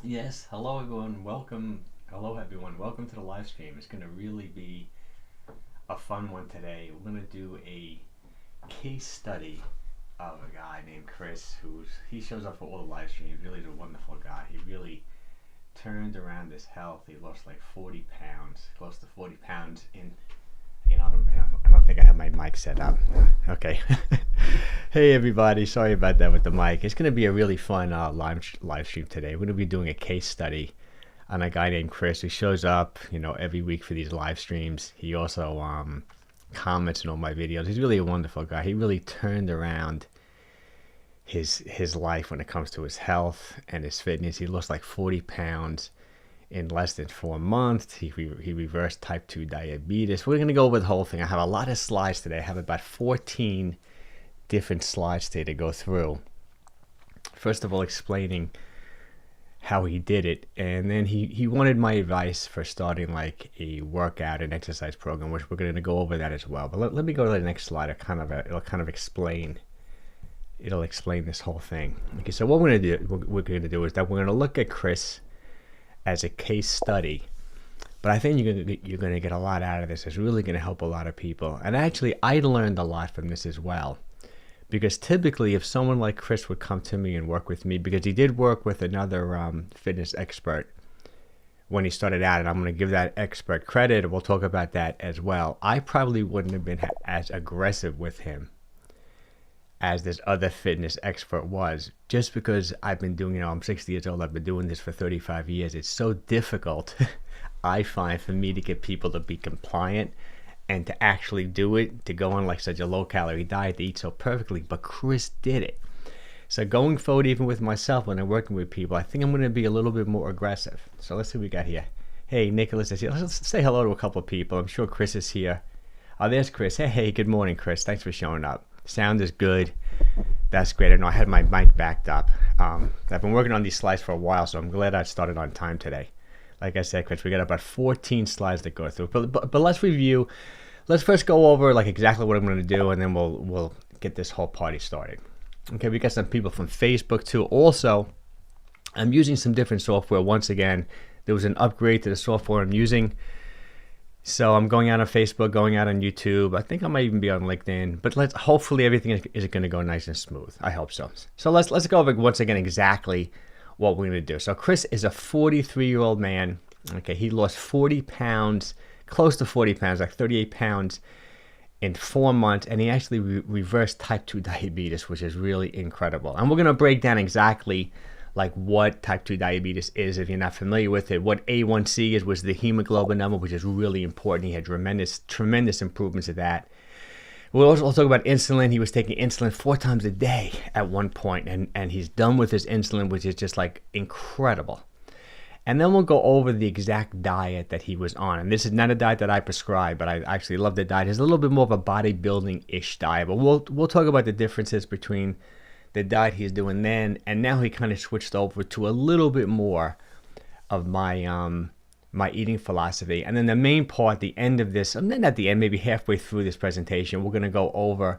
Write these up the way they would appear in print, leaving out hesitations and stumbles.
Yes, hello everyone. Hello everyone. Welcome to the live stream. It's going to really be a fun one today. We're going to do a case study of a guy named Chris he shows up for all the live streams. He's really a wonderful guy. He really turned around his health. He lost like 40 pounds, close to 40 pounds in I don't think I have my mic set up. Okay. Hey everybody, sorry about that with the mic. It's going to be a really fun live stream today. We're going to be doing a case study on a guy named Chris who shows up, every week for these live streams. He also comments on all my videos. He's really a wonderful guy. He really turned around his life when it comes to his health and his fitness. He lost like 40 pounds in less than 4 months. He reversed type 2 diabetes. We're going to go over the whole thing. I have a lot of slides today. I have about 14 different slides today to go through. First of all, explaining how he did it, and then he wanted my advice for starting like a workout and exercise program, which we're going to go over that as well. But let me go to the next slide. It'll explain this whole thing. Okay, so what we're going to do is that we're going to look at Chris as a case study, but I think you're going to get a lot out of this. It's really going to help a lot of people. And actually, I learned a lot from this as well, because typically if someone like Chris would come to me and work with me, because he did work with another fitness expert when he started out, and I'm going to give that expert credit, and we'll talk about that as well, I probably wouldn't have been as aggressive with him as this other fitness expert was, just because I've been doing, I'm 60 years old, I've been doing this for 35 years. It's so difficult, I find, for me to get people to be compliant and to actually do it, to go on like such a low calorie diet, to eat so perfectly. But Chris did it. So going forward, even with myself, when I'm working with people, I think I'm going to be a little bit more aggressive. So let's see what we got here. Hey, Nicholas is here. Let's say hello to a couple of people. I'm sure Chris is here. Oh, there's Chris. Hey, good morning, Chris. Thanks for showing up. Sound is good. That's great. I know I had my mic backed up. I've been working on these slides for a while, so I'm glad I started on time today. Like I said, Chris, we got about 14 slides to go through. But let's review. Let's first go over like exactly what I'm going to do, and then we'll get this whole party started. Okay, we got some people from Facebook too. Also, I'm using some different software. Once again, there was an upgrade to the software I'm using. So I'm going out on Facebook, going out on YouTube. I think I might even be on LinkedIn. But hopefully everything is going to go nice and smooth. I hope so. So let's go over once again exactly what we're going to do. So Chris is a 43-year-old man. Okay, he lost 40 pounds, close to 40 pounds, like 38 pounds in 4 months, and he actually reversed type 2 diabetes, which is really incredible. And we're going to break down exactly like what type 2 diabetes is, if you're not familiar with it. What A1C is, was the hemoglobin number, which is really important. He had tremendous improvements of that. We'll also talk about insulin. He was taking insulin 4 times a day at one point, and he's done with his insulin, which is just like incredible. And then we'll go over the exact diet that he was on. And this is not a diet that I prescribe, but I actually love the diet. It's a little bit more of a bodybuilding-ish diet, but we'll talk about the differences between the diet he's doing then, and now he kind of switched over to a little bit more of my my eating philosophy. And then the main part, the end of this, and then at the end, maybe halfway through this presentation, we're going to go over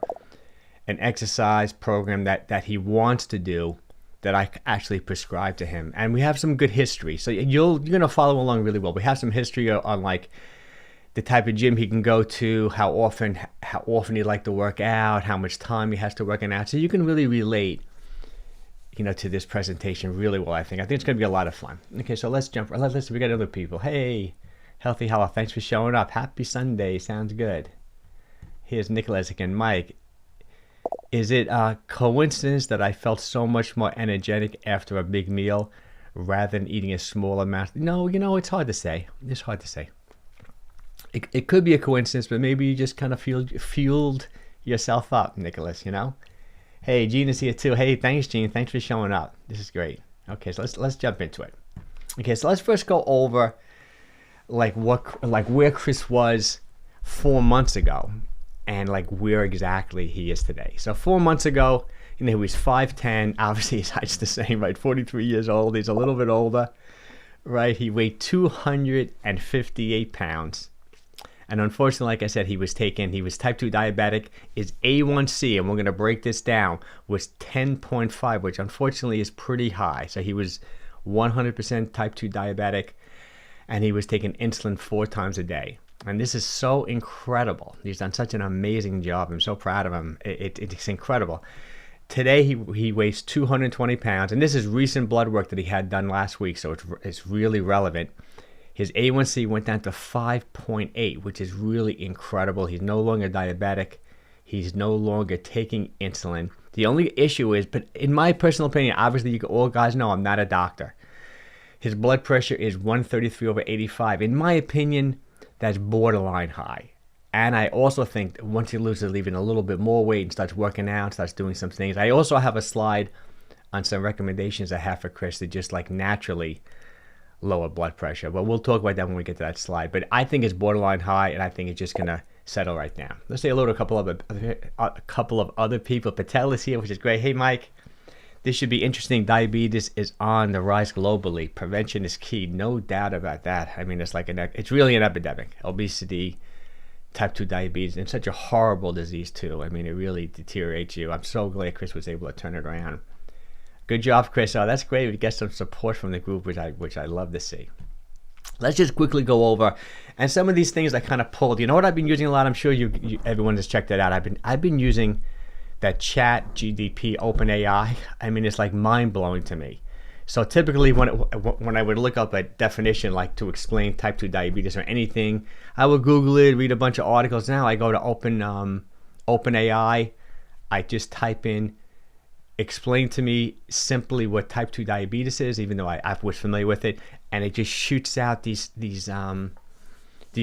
an exercise program that he wants to do, that I actually prescribe to him. And we have some good history, so you're going to follow along really well. We have some history on like the type of gym he can go to, how often he'd like to work out, how much time he has to work out. So you can really relate, to this presentation really well, I think. It's going to be a lot of fun. Okay, so let's jump. We got other people. Hey, Healthy Hello, thanks for showing up. Happy Sunday, sounds good. Here's Nicholas again. Mike, is it a coincidence that I felt so much more energetic after a big meal rather than eating a small amount? No, it's hard to say. It's hard to say. It could be a coincidence, but maybe you just kind of fueled yourself up, Nicholas, Hey, Gene is here too. Hey, thanks, Gene. Thanks for showing up. This is great. Okay, so let's jump into it. Okay, so let's first go over where Chris was 4 months ago and like where exactly he is today. So 4 months ago, he was 5'10". Obviously, his height's the same, right? 43 years old. He's a little bit older, right? He weighed 258 pounds. And unfortunately, like I said, he was type 2 diabetic. His A1C, and we're going to break this down, was 10.5, which unfortunately is pretty high. So he was 100% type 2 diabetic, and he was taking insulin 4 times a day. And this is so incredible. He's done such an amazing job. I'm so proud of him. It's incredible. Today, he weighs 220 pounds, and this is recent blood work that he had done last week, so it's really relevant. His A1C went down to 5.8, which is really incredible. He's no longer diabetic. He's no longer taking insulin. The only issue is, but in my personal opinion, obviously you all guys know I'm not a doctor. His blood pressure is 133/85. In my opinion, that's borderline high. And I also think that once he loses even a little bit more weight and starts working out, starts doing some things. I also have a slide on some recommendations I have for Chris to just like naturally lower blood pressure. But we'll talk about that when we get to that slide. But I think it's borderline high, and I think it's just going to settle right now. Let's say hello to a couple of other people. Patel is here, which is great. Hey, Mike. This should be interesting. Diabetes is on the rise globally. Prevention is key. No doubt about that. I mean, it's really an epidemic. Obesity, type 2 diabetes, and such a horrible disease too. I mean, it really deteriorates you. I'm so glad Chris was able to turn it around. Good job, Chris. Oh, that's great. We get some support from the group, which I love to see. Let's just quickly go over, and some of these things I kind of pulled. You know what I've been using a lot? I'm sure everyone has checked it out. I've been using that ChatGPT OpenAI. I mean, it's like mind-blowing to me. So typically when I would look up a definition like to explain type 2 diabetes or anything, I would Google it, read a bunch of articles. Now I go to OpenAI. I just type in, explain to me simply what type 2 diabetes is, even though I was familiar with it, and it just shoots out these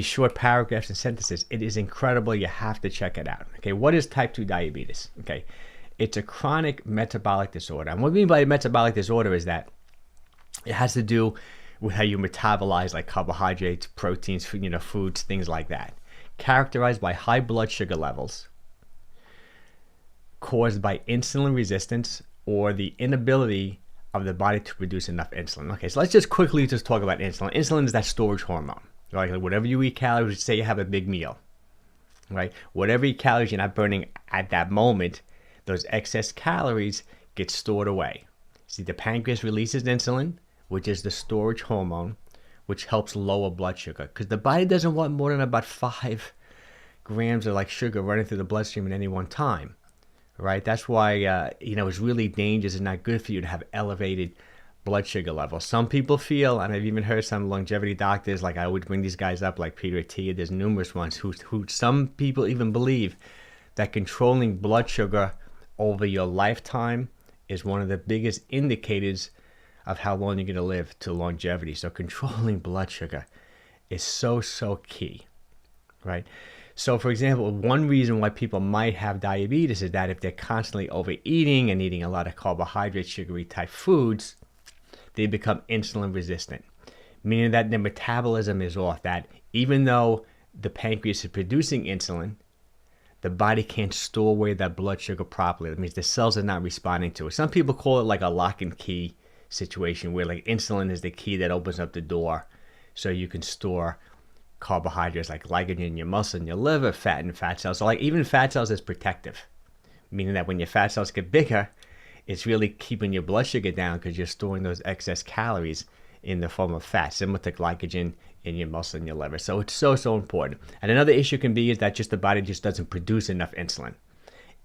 short paragraphs and sentences. It is incredible. You have to check it out. Okay, what is type 2 diabetes? Okay, it's a chronic metabolic disorder. And what we mean by metabolic disorder is that it has to do with how you metabolize like carbohydrates, proteins, foods, things like that. Characterized by high blood sugar levels caused by insulin resistance or the inability of the body to produce enough insulin. Okay, so let's just quickly talk about insulin. Insulin is that storage hormone. Right? Like whatever you eat calories, say you have a big meal, right? Whatever you eat calories you're not burning at that moment, those excess calories get stored away. See, the pancreas releases insulin, which is the storage hormone, which helps lower blood sugar, because the body doesn't want more than about 5 grams of like sugar running through the bloodstream at any one time, right? That's why it's really dangerous and not good for you to have elevated blood sugar levels. Some people feel, and I've even heard some longevity doctors, like I would bring these guys up, like Peter Attia, there's numerous ones who some people even believe that controlling blood sugar over your lifetime is one of the biggest indicators of how long you're going to live to longevity. So controlling blood sugar is so key, right? So for example, one reason why people might have diabetes is that if they're constantly overeating and eating a lot of carbohydrate, sugary type foods, they become insulin resistant, meaning that their metabolism is off, that even though the pancreas is producing insulin, the body can't store away that blood sugar properly. That means the cells are not responding to it. Some people call it like a lock and key situation where like insulin is the key that opens up the door so you can store carbohydrates like glycogen in your muscle and your liver, fat and fat cells. So like even fat cells is protective, meaning that when your fat cells get bigger, it's really keeping your blood sugar down because you're storing those excess calories in the form of fat, similar to glycogen in your muscle and your liver. So it's so important. And another issue can be is that just the body just doesn't produce enough insulin.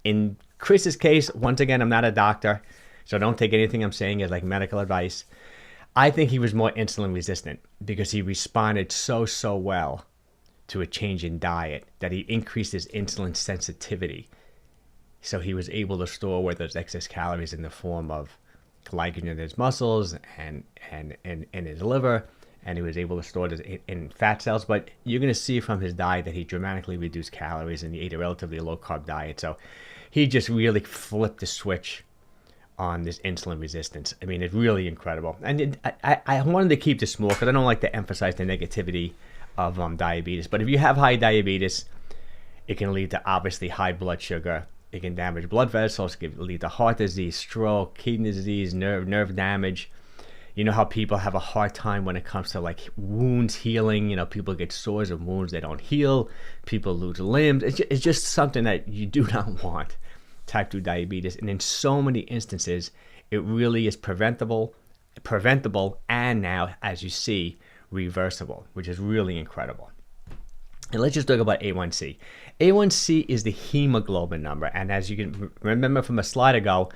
In Chris's case, once again, I'm not a doctor, so don't take anything I'm saying as like medical advice. I think he was more insulin resistant because he responded so well to a change in diet that he increased his insulin sensitivity. So he was able to store away those excess calories in the form of glycogen in his muscles and in his liver, and he was able to store this in fat cells. But you're going to see from his diet that he dramatically reduced calories and he ate a relatively low-carb diet. So he just really flipped the switch on this insulin resistance. I mean, it's really incredible. And I wanted to keep this small because I don't like to emphasize the negativity of diabetes. But if you have high diabetes, it can lead to obviously high blood sugar. It can damage blood vessels, it can lead to heart disease, stroke, kidney disease, nerve damage. You know how people have a hard time when it comes to like wounds healing. People get sores of wounds that don't heal. People lose limbs. It's just something that you do not want, type 2 diabetes. And in so many instances, it really is preventable. preventable, and now, as you see, reversible, which is really incredible. And let's just talk about A1C. A1C is the hemoglobin number, and as you can remember from a slide ago,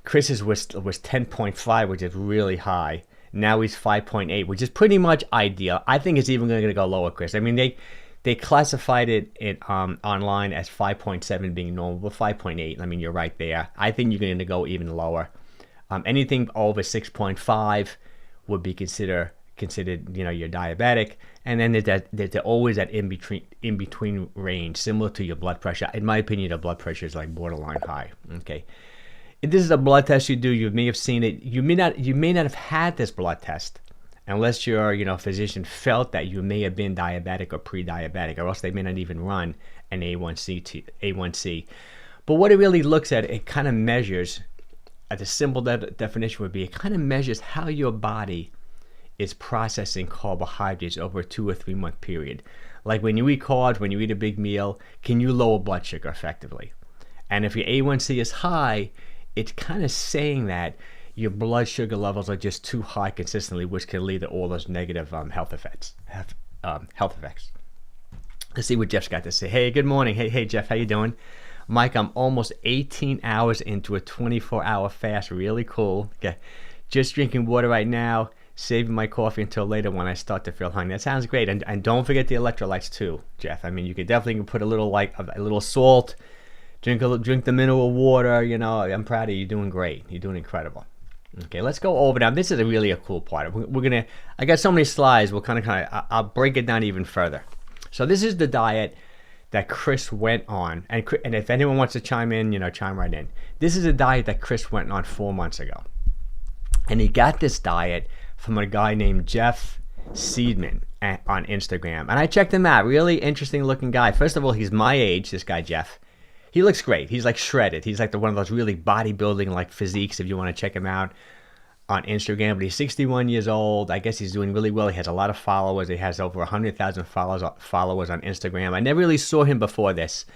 Chris's was 10.5, which is really high. Now he's 5.8, which is pretty much ideal. I think it's even going to go lower, Chris. I mean, they classified it online as 5.7 being normal, but 5.8, I mean, you're right there. I think you're going to go even lower. Anything over 6.5 would be considered, you're diabetic. And then there's always that in between range, similar to your blood pressure. In my opinion, your blood pressure is like borderline high. Okay. If this is a blood test you do, you may have seen it. You may not have had this blood test unless your physician felt that you may have been diabetic or pre-diabetic, or else they may not even run an A1C. But what it really looks at, it kind of measures, the simple definition would be, it kind of measures how your body is processing carbohydrates over a 2 or 3 month period. Like when you eat carbs, when you eat a big meal, can you lower blood sugar effectively? And if your A1C is high, it's kind of saying that your blood sugar levels are just too high consistently, which can lead to all those negative health effects. Let's see what Jeff's got to say. Hey, good morning. Hey, Jeff, how you doing? Mike, I'm almost 18 hours into a 24-hour fast. Really cool. Okay. Just drinking water right now, saving my coffee until later when I start to feel hungry. That sounds great. And don't forget the electrolytes too, Jeff. I mean, you could definitely put a little salt, drink the mineral water. I'm proud of you. You're doing great. You're doing incredible. Okay, let's go over now. This is really a cool part. I got so many slides. I'll break it down even further. So this is the diet that Chris went on, and if anyone wants to chime in, chime right in. This is a diet that Chris went on 4 months ago, and he got this diet from a guy named 𝘾𝙊𝘾𝙃𝙄𝙉𝙂 on Instagram, and I checked him out. Really interesting looking guy. First of all, he's my age. This guy Jeff. He looks great. He's like shredded. He's like one of those really bodybuilding like physiques if you want to check him out on Instagram. But he's 61 years old. I guess he's doing really well. He has a lot of followers. He has over 100,000 followers on Instagram. I never really saw him before this,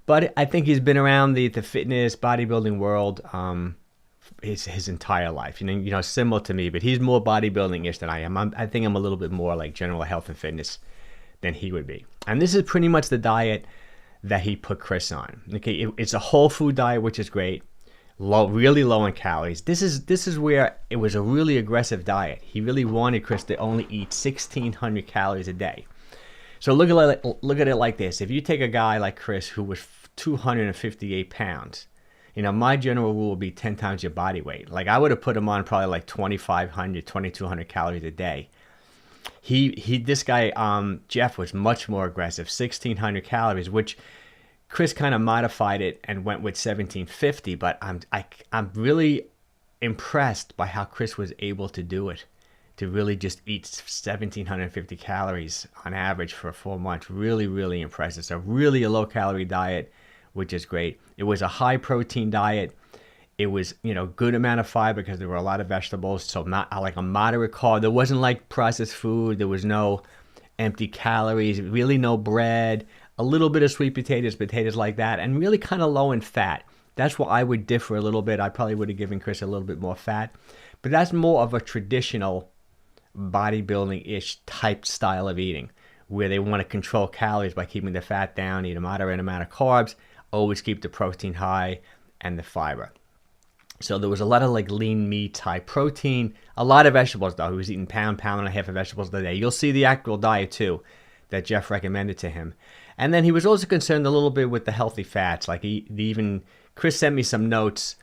but I think he's been around the fitness bodybuilding world his entire life. Similar to me, but he's more bodybuilding-ish than I am. I think I'm a little bit more like general health and fitness than he would be. And this is pretty much the diet that he put Chris on. Okay, it's a whole food diet, which is great. Really low in calories. This is where it was a really aggressive diet. He really wanted Chris to only eat 1,600 calories a day. So look at it like this. If you take a guy like Chris who was 258 pounds, my general rule would be 10 times your body weight. Like I would have put him on probably like 2,500, 2,200 calories a day. This guy, Jeff, was much more aggressive, 1,600 calories, which Chris kind of modified it and went with 1,750. But I'm really impressed by how Chris was able to do it, to really just eat 1,750 calories on average for 4 months. Really, really impressive. So really a low calorie diet, which is great. It was a high protein diet. It was, good amount of fiber because there were a lot of vegetables. So not like a moderate carb. There wasn't like processed food. There was no empty calories, really no bread, a little bit of sweet potatoes like that, and really kind of low in fat. That's where I would differ a little bit. I probably would have given Chris a little bit more fat, but that's more of a traditional bodybuilding-ish type style of eating, where they want to control calories by keeping the fat down, eat a moderate amount of carbs, always keep the protein high and the fiber. So there was a lot of like lean meat, high protein, a lot of vegetables though. He was eating pound and a half of vegetables a day. You'll see the actual diet too that Jeff recommended to him. And then he was also concerned a little bit with the healthy fats. Like Chris sent me some notes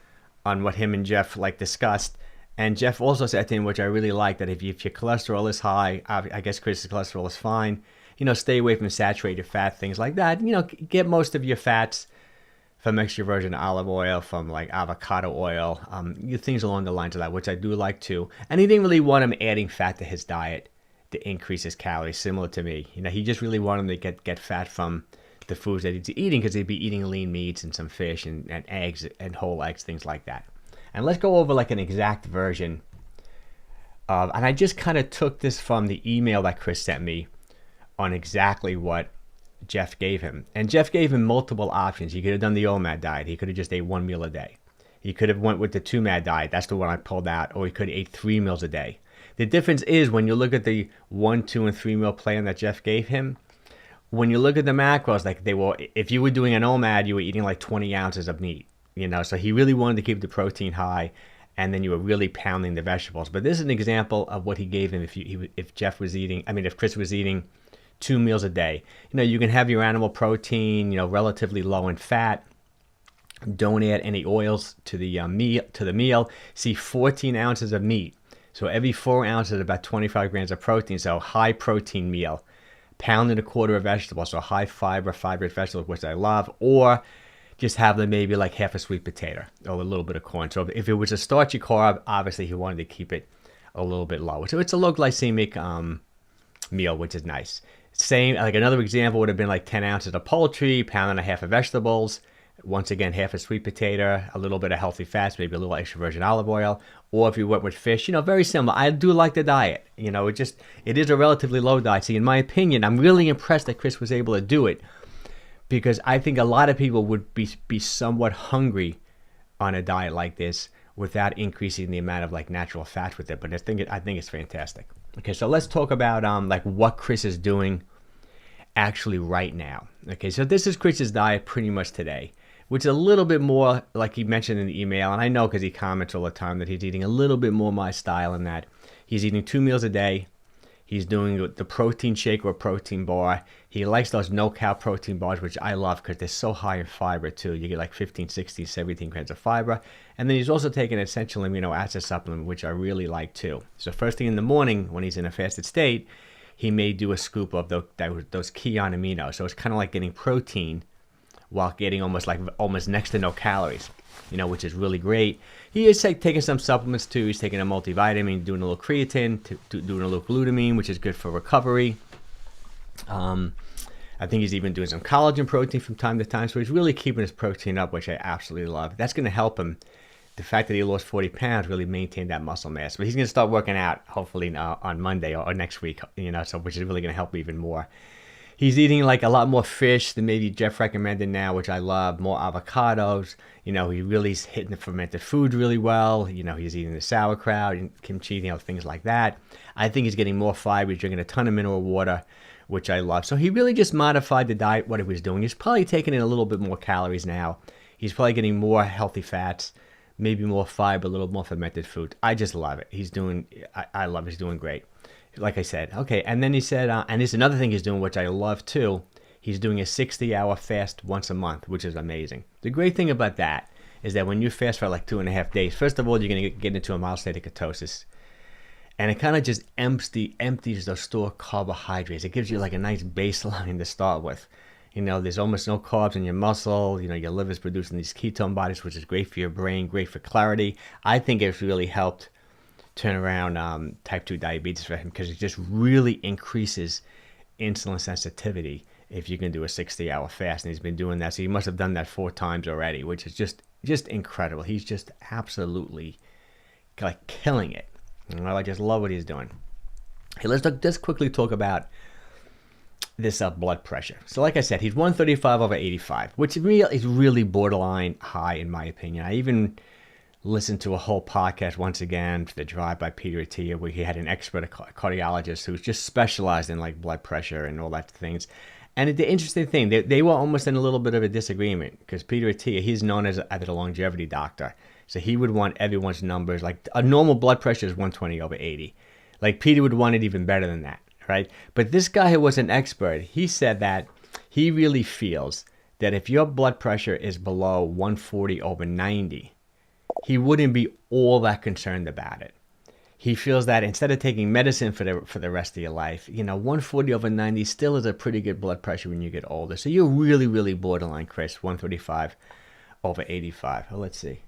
on what him and Jeff like discussed. And Jeff also said to him, which I really like, that if your cholesterol is high, I guess Chris's cholesterol is fine. Stay away from saturated fat, things like that. Get most of your fats from extra virgin olive oil, from like avocado oil, things along the lines of that, which I do like too. And he didn't really want him adding fat to his diet to increase his calories, similar to me. He just really wanted him to get fat from the foods that he's eating, because he'd be eating lean meats and some fish and eggs and whole eggs, things like that. And let's go over like an exact version of, and I just kind of took this from the email that Chris sent me on exactly what Jeff gave him. And Jeff gave him multiple options. He could have done the OMAD diet. He could have just ate one meal a day. He could have went with the 2MAD diet. That's the one I pulled out. Or he could have ate 3 meals a day. The difference is when you look at the 1, 2, and 3 meal plan that Jeff gave him, when you look at the macros, like they were, if you were doing an OMAD, you were eating like 20 ounces of meat, you know, so he really wanted to keep the protein high, and then you were really pounding the vegetables. But this is an example of what he gave him if Jeff was eating, if Chris was eating 2 meals a day. You know, you can have your animal protein, you know, relatively low in fat. Don't add any oils to the meal. See, 14 ounces of meat. So every 4 ounces is about 25 grams of protein. So high protein meal. Pound and a quarter of vegetables, so high fiber, fibrous vegetables, which I love, or just have them maybe like half a sweet potato or a little bit of corn. So if it was a starchy carb, obviously he wanted to keep it a little bit lower. So it's a low glycemic meal, which is nice. Same, like another example would have been like 10 ounces of poultry, pound and a half of vegetables, once again, half a sweet potato, a little bit of healthy fats, maybe a little extra virgin olive oil. Or if you went with fish, you know, very similar. I do like the diet. You know, it is a relatively low diet. See, in my opinion, I'm really impressed that Chris was able to do it, because I think a lot of people would be somewhat hungry on a diet like this without increasing the amount of like natural fat with it. But I think it's fantastic. Okay, so let's talk about like what Chris is doing actually right now. Okay, so this is Chris's diet pretty much today, which is a little bit more, like he mentioned in the email, and I know because he comments all the time that he's eating a little bit more my style in that he's eating 2 meals a day. He's doing the protein shake or protein bar. He likes those no-cal protein bars, which I love because they're so high in fiber too. You get like 15, 16, 17 grams of fiber. And then he's also taking an essential amino acid supplement, which I really like too. So first thing in the morning when he's in a fasted state, he may do a scoop of those 𝘾𝙊𝘾𝙃𝙄𝙉𝙂. So it's kind of like getting protein while getting almost next to no calories, you know, which is really great. He is taking some supplements too. He's taking a multivitamin, doing a little creatine, doing a little glutamine, which is good for recovery. I think he's even doing some collagen protein from time to time. So he's really keeping his protein up, which I absolutely love. That's going to help him. The fact that he lost 40 pounds really maintained that muscle mass. But he's going to start working out hopefully on Monday or next week, you know, so which is really going to help even more. He's eating like a lot more fish than maybe Jeff recommended now, which I love. More avocados. You know, he really is hitting the fermented foods really well. You know, he's eating the sauerkraut and kimchi, you know, things like that. I think he's getting more fiber. He's drinking a ton of mineral water, which I love. So he really just modified the diet, what he was doing. He's probably taking in a little bit more calories now. He's probably getting more healthy fats, maybe more fiber, a little more fermented food. I just love it. I love it. He's doing great. Like I said, okay, and then he said, and there's another thing he's doing, which I love too. He's doing a 60-hour fast once a month, which is amazing. The great thing about that is that when you fast for like 2.5 days, first of all, you're going to get into a mild state of ketosis. And it kind of just empties those stored carbohydrates. It gives you like a nice baseline to start with. You know, there's almost no carbs in your muscle. You know, your liver's producing these ketone bodies, which is great for your brain, great for clarity. I think it's really helped turn around type 2 diabetes for him, because it just really increases insulin sensitivity if you can do a 60-hour fast. And he's been doing that, so he must have done that 4 times already, which is just incredible. He's just absolutely like killing it. You know, I just love what he's doing. Hey, let's just quickly talk about this blood pressure. So like I said, he's 135/85, which is really borderline high in my opinion. I even listened to a whole podcast once again, The Drive by Peter Attia, where he had an expert, a cardiologist, who's just specialized in like blood pressure and all that things. And the interesting thing, they were almost in a little bit of a disagreement, because Peter Attia, he's known as a longevity doctor. So he would want everyone's numbers, like a normal blood pressure is 120/80. Like Peter would want it even better than that, right? But this guy who was an expert, he said that he really feels that if your blood pressure is below 140/90, he wouldn't be all that concerned about it. He feels that instead of taking medicine for the rest of your life, you know, 140/90 still is a pretty good blood pressure when you get older. So you're really, really borderline, Chris, 135/85. Oh, let's see.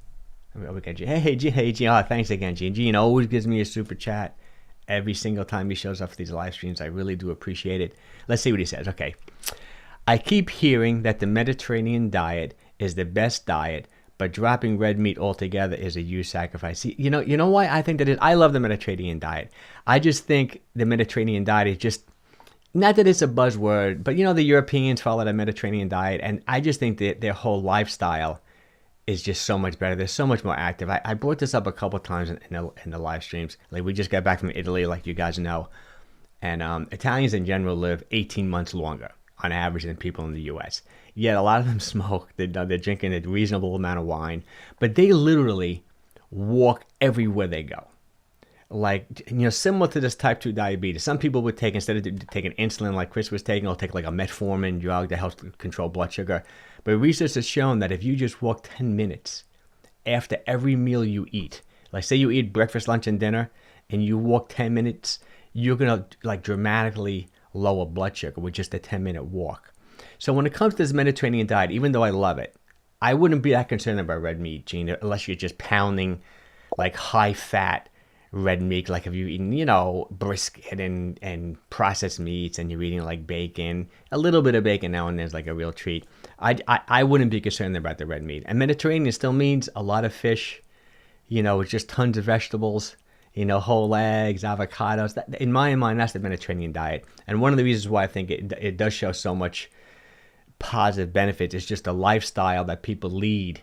We got Gene. Hey, Gene. Oh, thanks again, Gene. Gene always gives me a super chat every single time he shows up for these live streams. I really do appreciate it. Let's see what he says. Okay. I keep hearing that the Mediterranean diet is the best diet, but dropping red meat altogether is a huge sacrifice. You know why I think that is? I love the Mediterranean diet. I just think the Mediterranean diet is just, not that it's a buzzword, but you know, the Europeans follow the Mediterranean diet, and I just think that their whole lifestyle is just so much better. They're so much more active. I brought this up a couple of times in the live streams. Like, we just got back from Italy, like you guys know. And Italians in general live 18 months longer on average than people in the U.S. Yet a lot of them smoke. They're drinking a reasonable amount of wine. But they literally walk everywhere they go. Like, similar to this type 2 diabetes. Some people would take, instead of taking insulin like Chris was taking, they'll take like a metformin drug that helps control blood sugar. But research has shown that if you just walk 10 minutes after every meal you eat, like say you eat breakfast, lunch, and dinner, and you walk 10 minutes, you're going to like dramatically lower blood sugar with just a 10-minute walk. So when it comes to this Mediterranean diet, even though I love it, I wouldn't be that concerned about red meat, Gene, unless you're just pounding like high-fat red meat, like if you're eating, brisket and processed meats, and you're eating like bacon, a little bit of bacon now and then is like a real treat. I wouldn't be concerned about the red meat. And Mediterranean still means a lot of fish, it's just tons of vegetables, whole eggs, avocados. That, in my mind, that's the Mediterranean diet. And one of the reasons why I think it does show so much positive benefits is just the lifestyle that people lead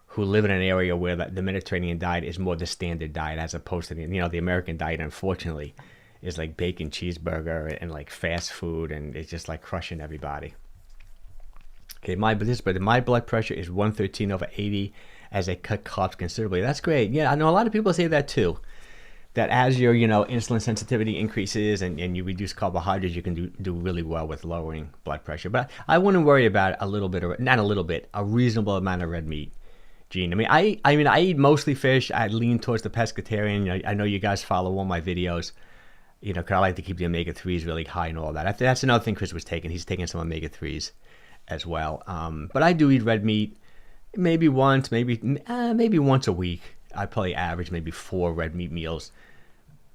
who live in an area where the Mediterranean diet is more the standard diet, as opposed to the American diet, unfortunately, is like bacon cheeseburger and like fast food, and it's just like crushing everybody. Okay, my blood pressure is 113/80 as I cut carbs considerably. That's great. Yeah, I know a lot of people say that too. That as your insulin sensitivity increases and you reduce carbohydrates, you can do really well with lowering blood pressure. But I wouldn't worry about a reasonable amount of red meat, Gene. I eat mostly fish. I lean towards the pescatarian. I know you guys follow all my videos. Because I like to keep the omega-3s really high and all that. That's another thing Chris was taking. He's taking some omega-3s as well. But I do eat red meat maybe once a week. I probably average maybe 4 red meat meals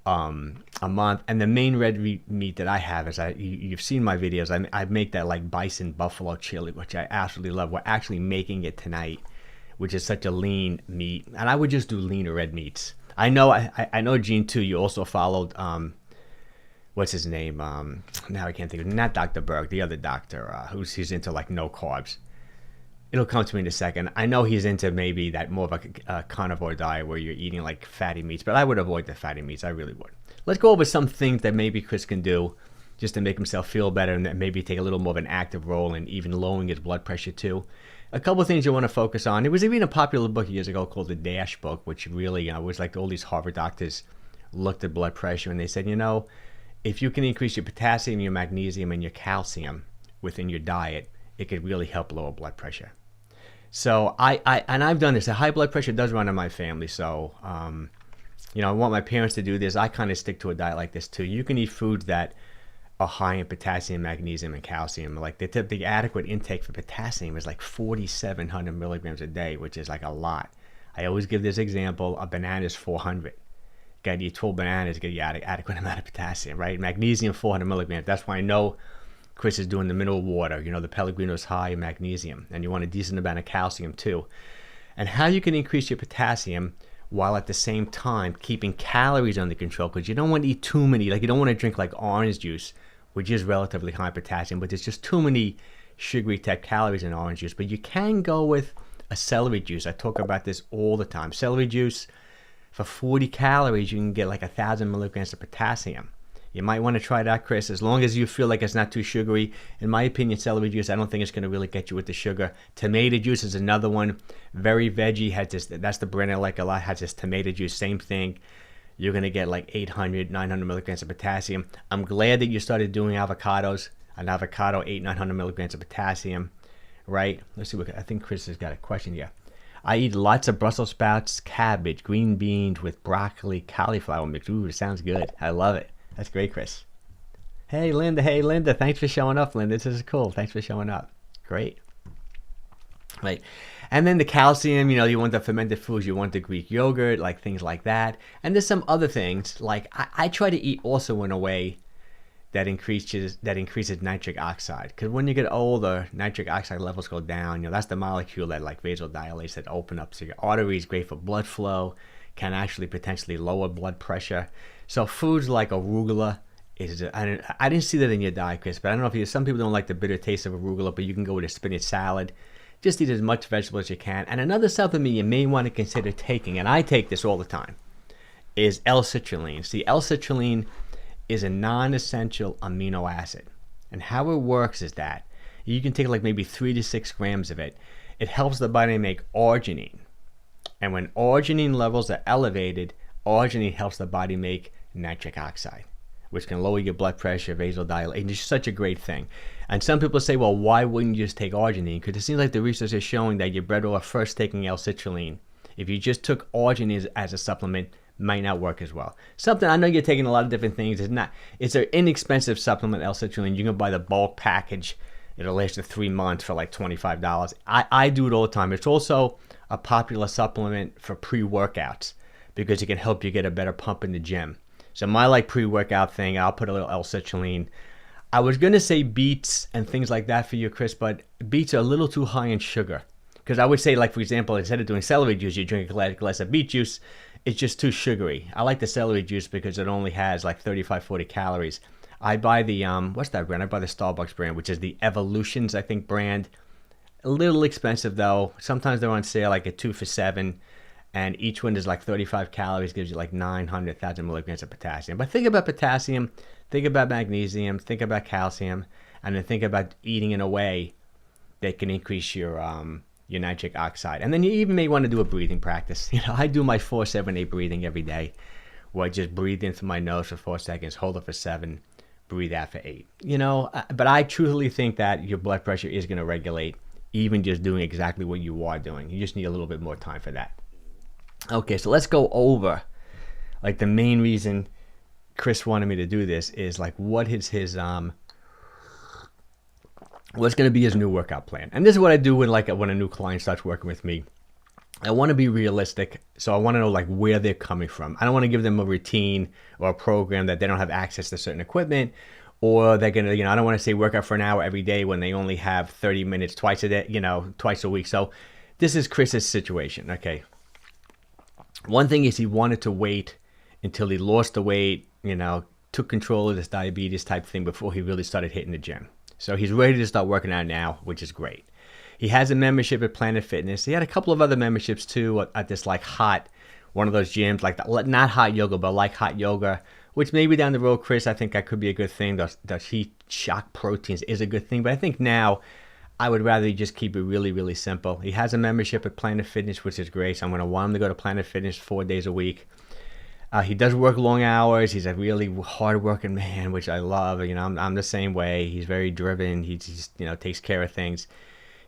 a month. And the main red meat that I have is, you've seen my videos, I make that like bison buffalo chili, which I absolutely love. We're actually making it tonight, which is such a lean meat. And I would just do leaner red meats. I know Gene too, you also followed what's his name? Now I can't think of it. Not Dr. Berg, the other doctor he's into like no carbs. It'll come to me in a second. I know he's into maybe that more of a carnivore diet where you're eating like fatty meats, but I would avoid the fatty meats. I really would. Let's go over some things that maybe Chris can do just to make himself feel better, and that maybe take a little more of an active role in even lowering his blood pressure too. A couple of things you want to focus on. It was even a popular book years ago called the DASH book, which really was like all these Harvard doctors looked at blood pressure and they said, if you can increase your potassium, your magnesium, and your calcium within your diet, it could really help lower blood pressure. So I've done this. The high blood pressure does run in my family. So, I want my parents to do this. I kind of stick to a diet like this too. You can eat foods that are high in potassium, magnesium, and calcium. Like the adequate intake for potassium is like 4,700 milligrams a day, which is like a lot. I always give this example. A banana is 400. Got to eat 12 bananas to get the adequate amount of potassium, right? Magnesium, 400 milligrams. That's why I know Chris is doing the mineral water. The Pellegrino is high in magnesium, and you want a decent amount of calcium too. And how you can increase your potassium while at the same time keeping calories under control, because you don't want to eat too many. Like, you don't want to drink like orange juice, which is relatively high in potassium, but there's just too many sugary type calories in orange juice. But you can go with a celery juice. I talk about this all the time. Celery juice, for 40 calories, you can get like 1,000 milligrams of potassium. You might want to try that, Chris, as long as you feel like it's not too sugary. In my opinion, celery juice, I don't think it's going to really get you with the sugar. Tomato juice is another one. Very veggie, has this, that's the brand I like a lot, has this tomato juice, same thing. You're going to get like 800, 900 milligrams of potassium. I'm glad that you started doing avocados. An avocado, 900 milligrams of potassium, right? Let's see, I think Chris has got a question here. I eat lots of Brussels sprouts, cabbage, green beans with broccoli, cauliflower mix. Ooh, it sounds good. I love it. That's great, Chris. Hey, Linda. Thanks for showing up, Linda. This is cool. Thanks for showing up. Great. Right. And then the calcium, you want the fermented foods, you want the Greek yogurt, like things like that. And there's some other things, like I try to eat also in a way that increases nitric oxide. Because when you get older, nitric oxide levels go down. That's the molecule that like vasodilates, that open up so your arteries, great for blood flow, can actually potentially lower blood pressure. So foods like arugula I didn't see that in your diet, Chris, but I don't know if some people don't like the bitter taste of arugula, but you can go with a spinach salad. Just eat as much vegetable as you can. And another supplement you may want to consider taking, and I take this all the time, is L-citrulline. See, L-citrulline is a non-essential amino acid. And how it works is that you can take like maybe 3 to 6 grams of it. It helps the body make arginine. And when arginine levels are elevated, arginine helps the body make nitric oxide, which can lower your blood pressure, vasodilation. It's such a great thing. And some people say, well, why wouldn't you just take arginine? Because it seems like the research is showing that you're better off first taking L-citrulline. If you just took arginine as a supplement, might not work as well. Something, I know you're taking a lot of different things. It's an inexpensive supplement, L-citrulline. You can buy the bulk package. It'll last you 3 months for like $25. I do it all the time. It's also a popular supplement for pre-workouts because it can help you get a better pump in the gym. So my like pre-workout thing, I'll put a little L-citrulline. I was going to say beets and things like that for you, Chris, but beets are a little too high in sugar. Because I would say, like, for example, instead of doing celery juice, you drink a glass of beet juice. It's just too sugary. I like the celery juice because it only has like 35, 40 calories. I buy the, what's that brand? I buy the Starbucks brand, which is the Evolutions, I think, brand. A little expensive, though. Sometimes they're on sale, like a 2 for $7. And each one is like 35 calories, gives you like 900,000 milligrams of potassium. But think about potassium, think about magnesium, think about calcium, and then think about eating in a way that can increase your nitric oxide. And then you even may want to do a breathing practice. You know, I do my 4-7-8 breathing every day, where I just breathe in through my nose for 4 seconds, hold it for 7, breathe out for 8. You know, but I truly think that your blood pressure is going to regulate, even just doing exactly what you are doing. You just need a little bit more time for that. Okay, so let's go over, like, the main reason Chris wanted me to do this is, like, what is his what's going to be his new workout plan. And this is what I do when a new client starts working with me. I want to be realistic, so I want to know, like, where they're coming from. I don't want to give them a routine or a program that they don't have access to certain equipment, or they're going to, you know, I don't want to say work out for an hour every day when they only have 30 minutes twice a day, you know, twice a week. So this is Chris's situation, okay? One thing is he wanted to wait until he lost the weight, you know, took control of this diabetes type thing before he really started hitting the gym. So he's ready to start working out now, which is great. He has a membership at Planet Fitness. He had a couple of other memberships too at this like one of those gyms, like not hot yoga, but like hot yoga, which maybe down the road, Chris, I think that could be a good thing. Those heat shock proteins is a good thing. But I think now I would rather just keep it really, really simple. He has a membership at Planet Fitness, which is great. So I'm going to want him to go to Planet Fitness 4 days a week. He does work long hours. He's a really hard-working man, which I love. You know, I'm the same way. He's very driven. He just, you know, takes care of things.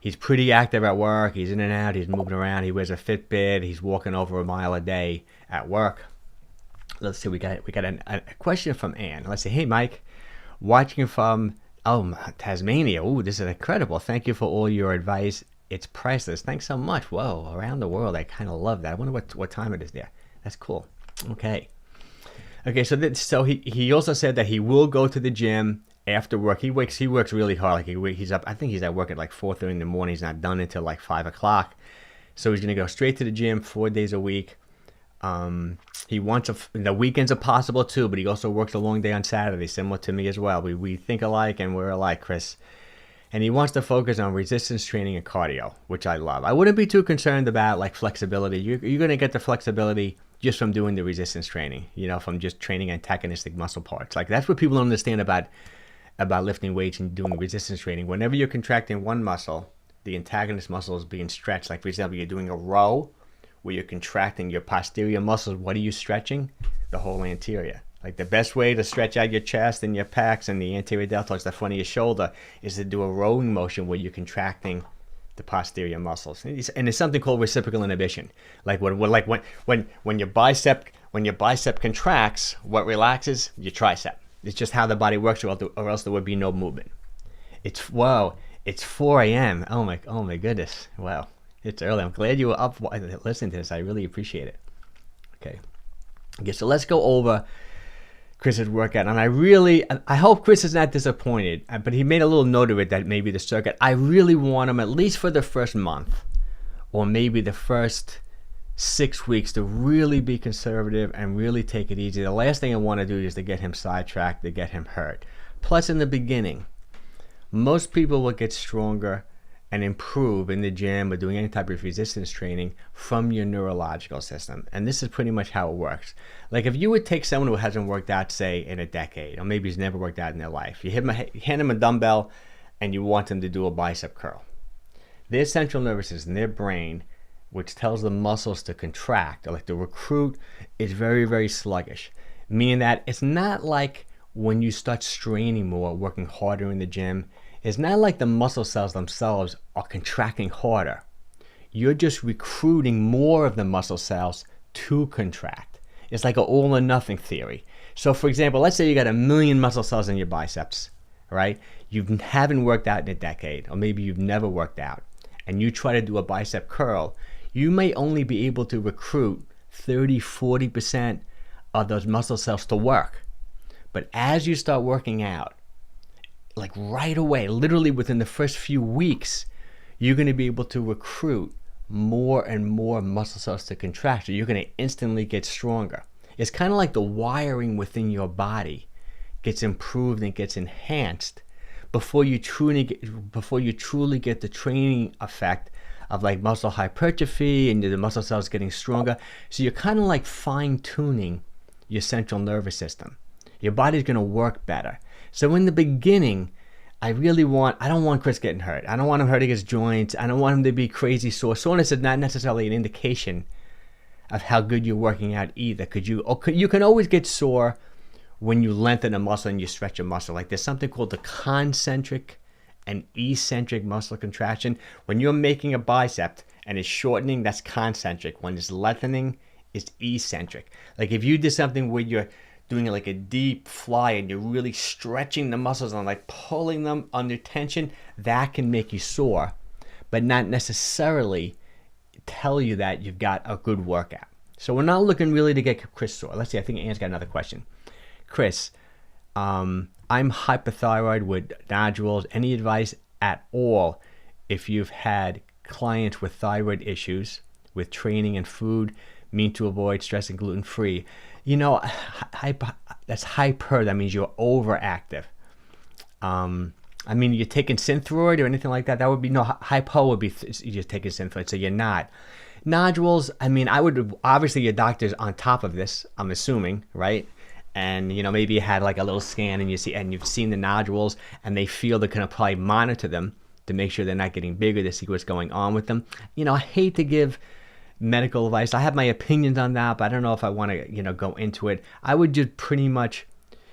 He's pretty active at work. He's in and out. He's moving around. He wears a Fitbit. He's walking over a mile a day at work. Let's see. We got a question from Ann. Let's see. Hey, Mike, watching from Tasmania. Oh, this is incredible. Thank you for all your advice. It's priceless. Thanks so much. Whoa, around the world. I kind of love that. I wonder what time it is there. That's cool. Okay. So he also said that he will go to the gym after work. He works really hard. Like he's up. I think he's at work at like 4:30 in the morning. He's not done until like 5 o'clock. So he's gonna go straight to the gym 4 days a week. He wants the weekends are possible too, but he also works a long day on Saturday, similar to me as well. We think alike and we're alike, Chris. And he wants to focus on resistance training and cardio, which I love. I wouldn't be too concerned about like flexibility. You're gonna get the flexibility just from doing the resistance training, you know, from just training antagonistic muscle parts. Like that's what people don't understand about lifting weights and doing resistance training. Whenever you're contracting one muscle, the antagonist muscle is being stretched. Like for example, you're doing a row where you're contracting your posterior muscles. What are you stretching? The whole anterior. Like the best way to stretch out your chest and your pecs and the anterior deltoids, the front of your shoulder, is to do a rowing motion where you're contracting the posterior muscles. And it's something called reciprocal inhibition. Like when your bicep contracts, what relaxes? Your tricep. It's just how the body works, or else there would be no movement. It's 4 a.m. Oh my goodness. Wow. It's early. I'm glad you were up listening to this. I really appreciate it. Okay, so let's go over Chris's workout. And I hope Chris is not disappointed, but he made a little note of it that maybe the circuit, I really want him at least for the first month or maybe the first 6 weeks to really be conservative and really take it easy. The last thing I want to do is to get him sidetracked, to get him hurt. Plus in the beginning, most people will get stronger and improve in the gym or doing any type of resistance training from your neurological system. And this is pretty much how it works. Like if you would take someone who hasn't worked out, say, in a decade, or maybe has never worked out in their life, you hand them a dumbbell and you want them to do a bicep curl. Their central nervous system, their brain, which tells the muscles to contract, or like to recruit, is very, very sluggish. Meaning that it's not like when you start straining more, working harder in the gym, it's not like the muscle cells themselves are contracting harder. You're just recruiting more of the muscle cells to contract. It's like an all or nothing theory. So for example, let's say you got 1 million muscle cells in your biceps, right? You haven't worked out in a decade, or maybe you've never worked out, and you try to do a bicep curl, you may only be able to recruit 30-40% of those muscle cells to work. But as you start working out, like right away, literally within the first few weeks, you're going to be able to recruit more and more muscle cells to contract. So you're going to instantly get stronger. It's kind of like the wiring within your body gets improved and gets enhanced before you truly get the training effect of like muscle hypertrophy and the muscle cells getting stronger. So you're kind of like fine-tuning your central nervous system. Your body's going to work better. So in the beginning, I don't want Chris getting hurt. I don't want him hurting his joints. I don't want him to be crazy sore. Soreness is not necessarily an indication of how good you're working out either. You can always get sore when you lengthen a muscle and you stretch a muscle. Like there's something called the concentric and eccentric muscle contraction. When you're making a bicep and it's shortening, that's concentric. When it's lengthening, it's eccentric. Like if you did something where you're doing like a deep fly and you're really stretching the muscles and like pulling them under tension, that can make you sore, but not necessarily tell you that you've got a good workout. So we're not looking really to get Chris sore. Let's see, I think Anne's got another question. Chris, I'm hypothyroid with nodules. Any advice at all if you've had clients with thyroid issues with training and food, mean to avoid stress and gluten-free? You know, that's hyper. That means you're overactive. I mean, you're taking Synthroid or anything like that. That would be, no, hypo would be you're taking Synthroid, so you're not. Nodules, I mean, obviously your doctor's on top of this, I'm assuming, right? And, you know, maybe you had like a little scan and you've seen the nodules and they feel they're going to probably monitor them to make sure they're not getting bigger, to see what's going on with them. You know, I hate to give medical advice. I have my opinions on that, but I don't know if I want to, you know, go into it. I would just pretty much,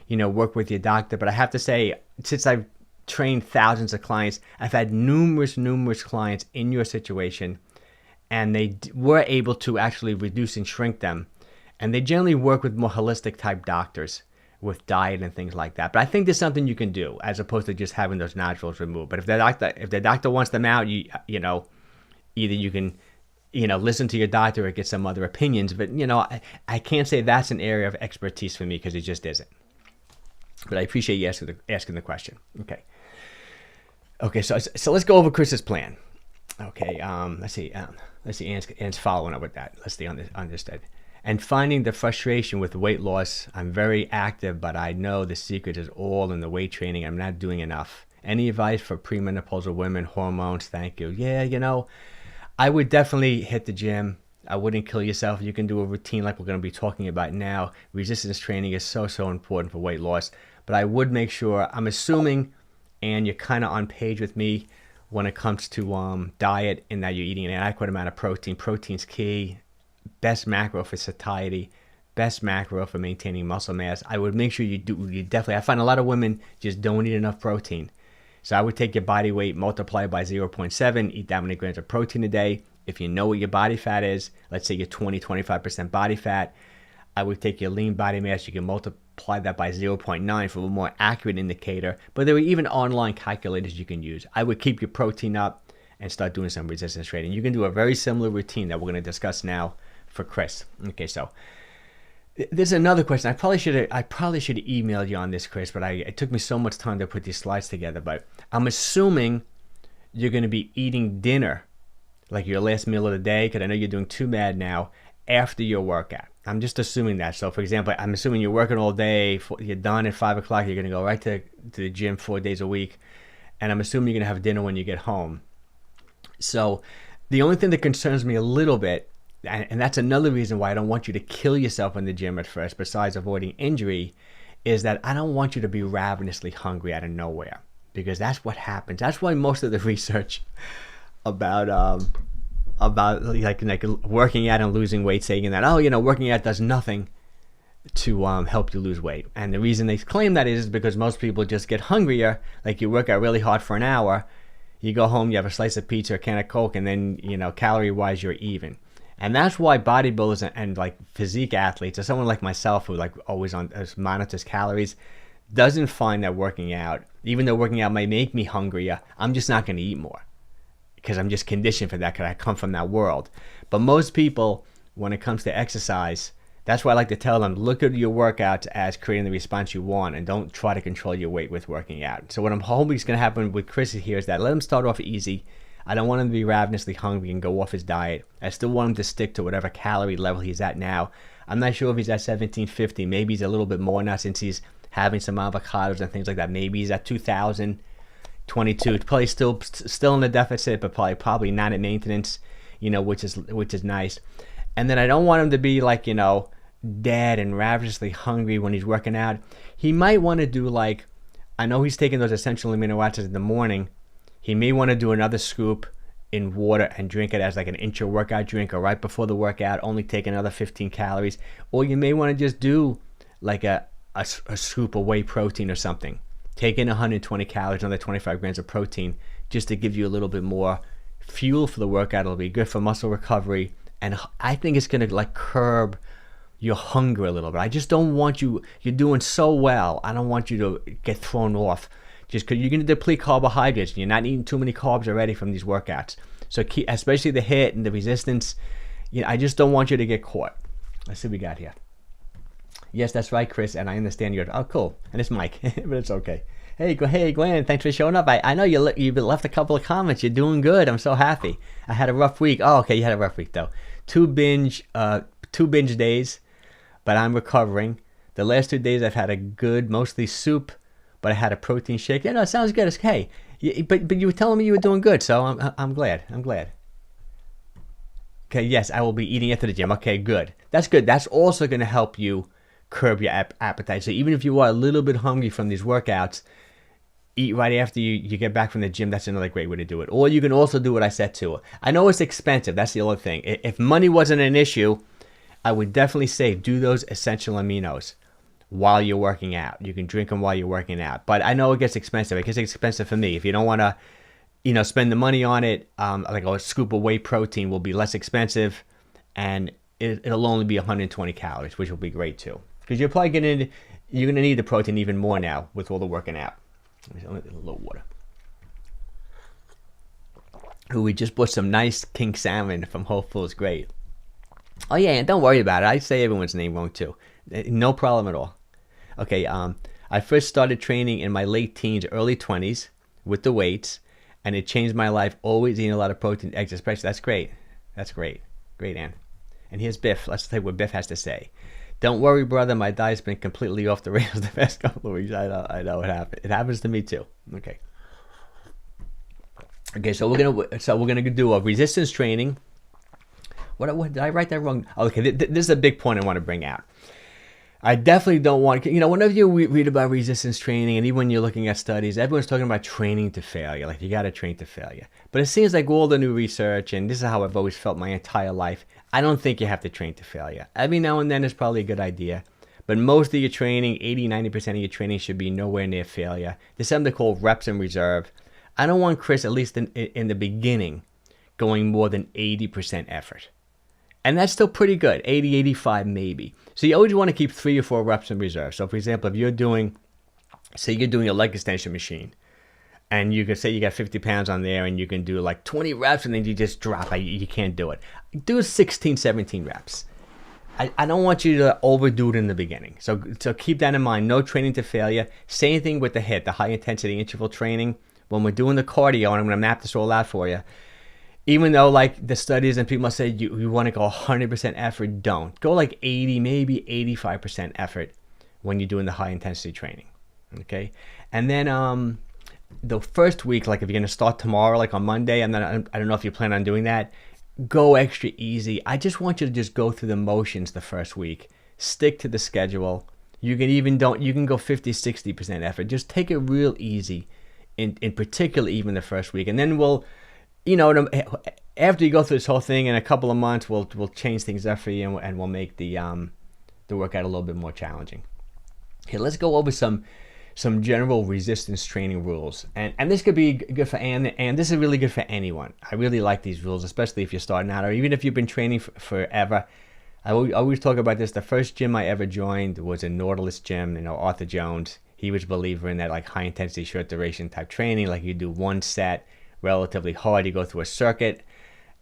you know, work with your doctor. But I have to say, since I've trained thousands of clients, I've had numerous clients in your situation, and they were able to actually reduce and shrink them. And they generally work with more holistic type doctors with diet and things like that. But I think there's something you can do as opposed to just having those nodules removed. But if the doctor wants them out, you know, either you can, you know, listen to your doctor or get some other opinions. But, you know, I can't say that's an area of expertise for me because it just isn't. But I appreciate you asking the question. Okay, so let's go over Chris's plan. Okay, let's see, Anne's following up with that. Let's stay on this. And finding the frustration with weight loss. I'm very active, but I know the secret is all in the weight training. I'm not doing enough. Any advice for premenopausal women, hormones? Thank you. Yeah, you know, I would definitely hit the gym. I wouldn't kill yourself. You can do a routine like we're going to be talking about now. Resistance training is so important for weight loss. But I would make sure, I'm assuming, and you're kind of on page with me when it comes to diet, in that you're eating an adequate amount of protein. Protein's key. Best macro for satiety. Best macro for maintaining muscle mass. I would make sure you definitely, I find a lot of women just don't eat enough protein. So I would take your body weight, multiply it by 0.7, eat that many grams of protein a day. If you know what your body fat is, let's say you're 20-25% body fat, I would take your lean body mass, you can multiply that by 0.9 for a more accurate indicator. But there are even online calculators you can use. I would keep your protein up and start doing some resistance training. You can do a very similar routine that we're going to discuss now for Chris. Okay, so there's another question. I probably should have emailed you on this, Chris, but it took me so much time to put these slides together. But I'm assuming you're going to be eating dinner, like your last meal of the day, because I know you're doing 2 MAD now, after your workout. I'm just assuming that. So, for example, I'm assuming you're working all day, you're done at 5 o'clock, you're going to go right to the gym 4 days a week, and I'm assuming you're going to have dinner when you get home. So the only thing that concerns me a little bit, and that's another reason why I don't want you to kill yourself in the gym at first, besides avoiding injury, is that I don't want you to be ravenously hungry out of nowhere, because that's what happens. That's why most of the research about like working out and losing weight, saying that, oh, working out does nothing to help you lose weight. And the reason they claim that is because most people just get hungrier. Like, you work out really hard for an hour, you go home, you have a slice of pizza, a can of Coke, and then, calorie wise, you're even. And that's why bodybuilders and like physique athletes, or someone like myself who like always monitors calories, doesn't find that working out, even though working out might make me hungrier, I'm just not going to eat more, because I'm just conditioned for that, because I come from that world. But most people, when it comes to exercise, that's why I like to tell them, look at your workouts as creating the response you want, and don't try to control your weight with working out. So what I'm hoping is going to happen with Chris here is that let him start off easy. I don't want him to be ravenously hungry and go off his diet. I still want him to stick to whatever calorie level he's at now. I'm not sure if he's at 1750. Maybe he's a little bit more now since he's having some avocados and things like that. Maybe he's at 2022. It's probably still in the deficit, but probably not at maintenance, which is nice. And then I don't want him to be like, dead and ravenously hungry when he's working out. He might want to do, like, I know he's taking those essential amino acids in the morning. He may want to do another scoop in water and drink it as like an intra-workout drink, or right before the workout, only take another 15 calories. Or you may want to just do like a scoop of whey protein or something. Take in 120 calories, another 25 grams of protein, just to give you a little bit more fuel for the workout. It'll be good for muscle recovery. And I think it's going to like curb your hunger a little bit. I just don't want you're doing so well, I don't want you to get thrown off just because you're going to deplete carbohydrates and you're not eating too many carbs already from these workouts. So especially the HIIT and the resistance, I just don't want you to get caught. Let's see what we got here. Yes, that's right, Chris, and I understand you're, oh, cool. And it's Mike, but it's okay. Hey, Glenn, thanks for showing up. I know you've left a couple of comments. You're doing good. I'm so happy. I had a rough week. Oh, okay, you had a rough week, though. Two binge days, but I'm recovering. The last 2 days I've had a good, mostly soup, but I had a protein shake. It sounds good. It's okay. But you were telling me you were doing good, so I'm glad. Okay, yes, I will be eating after the gym. Okay, good. That's good. That's also going to help you curb your appetite. So even if you are a little bit hungry from these workouts, eat right after you get back from the gym. That's another great way to do it. Or you can also do what I said too. I know it's expensive. That's the other thing. If money wasn't an issue, I would definitely say do those essential aminos while you're working out. You can drink them while you're working out. But I know it gets expensive. It gets expensive for me. If you don't want to, spend the money on it, like a scoop of whey protein will be less expensive, and it'll only be 120 calories, which will be great too. Because you're going to need the protein even more now with all the working out. A little water. Ooh, we just bought some nice king salmon from Whole Foods. Great. Oh yeah, and don't worry about it. I say everyone's name wrong too. No problem at all. Okay, I first started training in my late teens, early 20s with the weights, and it changed my life. Always eating a lot of protein, eggs especially. That's great. That's great. Great, Ann. And here's Biff. Let's take what Biff has to say. Don't worry, brother. My diet's been completely off the rails the past couple of weeks. I know it happens. It happens to me too. Okay. Okay. So we're gonna do a resistance training. What did I write that wrong? Okay. This is a big point I want to bring out. I definitely don't want, whenever you read about resistance training, and even when you're looking at studies, everyone's talking about training to failure. Like, you got to train to failure. But it seems like all the new research, and this is how I've always felt my entire life, I don't think you have to train to failure. Every now and then is probably a good idea. But most of your training, 80-90% of your training should be nowhere near failure. There's something called reps in reserve. I don't want Chris, at least in the beginning, going more than 80% effort. And that's still pretty good, 80, 85 maybe. So you always want to keep 3 or 4 reps in reserve. So for example, if you're doing a leg extension machine, and you can say you got 50 pounds on there, and you can do like 20 reps, and then you just drop. You can't do it. Do 16, 17 reps. I don't want you to overdo it in the beginning. So keep that in mind. No training to failure. Same thing with the HIIT, the high intensity interval training. When we're doing the cardio, and I'm going to map this all out for you, even though like the studies and people say you want to go 100% effort, don't. Go like 80, maybe 85% effort when you're doing the high intensity training. Okay? And then the first week, like if you're going to start tomorrow, like on Monday, and then I don't know if you plan on doing that, go extra easy. I just want you to just go through the motions the first week. Stick to the schedule. You can go 50, 60% effort. Just take it real easy, in particular, even the first week. And then we'll, after you go through this whole thing in a couple of months, we'll change things up for you, and we'll make the workout a little bit more challenging. Okay, let's go over some general resistance training rules, and this could be good for and this is really good for anyone. I really like these rules, especially if you're starting out, or even if you've been training forever. I always talk about this. The first gym I ever joined was a Nautilus gym. Arthur Jones, he was a believer in that, like, high intensity, short duration type training. Like, you do one set relatively hard, you go through a circuit.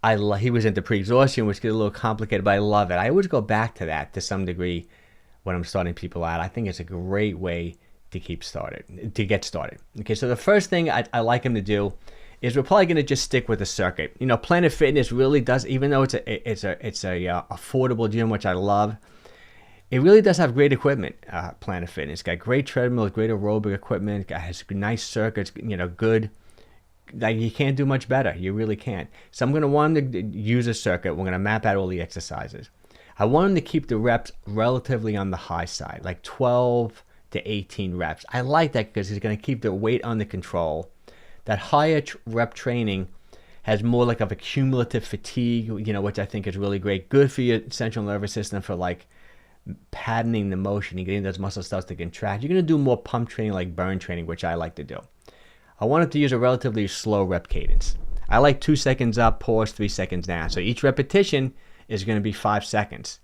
He was into pre-exhaustion, which gets a little complicated, but I love it. I always go back to that to some degree when I'm starting people out. I think it's a great way to get started. Okay, so the first thing I like him to do is we're probably going to just stick with the circuit. Planet Fitness really does, even though it's a affordable gym, which I love, it really does have great equipment. Planet Fitness got great treadmills, great aerobic equipment, has nice circuits, good. Like, you can't do much better. You really can't. So I'm going to want him to use a circuit. We're going to map out all the exercises. I want him to keep the reps relatively on the high side, like 12 to 18 reps. I like that because he's going to keep the weight under control. That higher rep training has more like of a cumulative fatigue, which I think is really great. Good for your central nervous system for, like, patterning the motion and getting those muscle cells to contract. You're going to do more pump training, like burn training, which I like to do. I want him to use a relatively slow rep cadence. I like 2 seconds up, pause, 3 seconds down. So each repetition is going to be 5 seconds.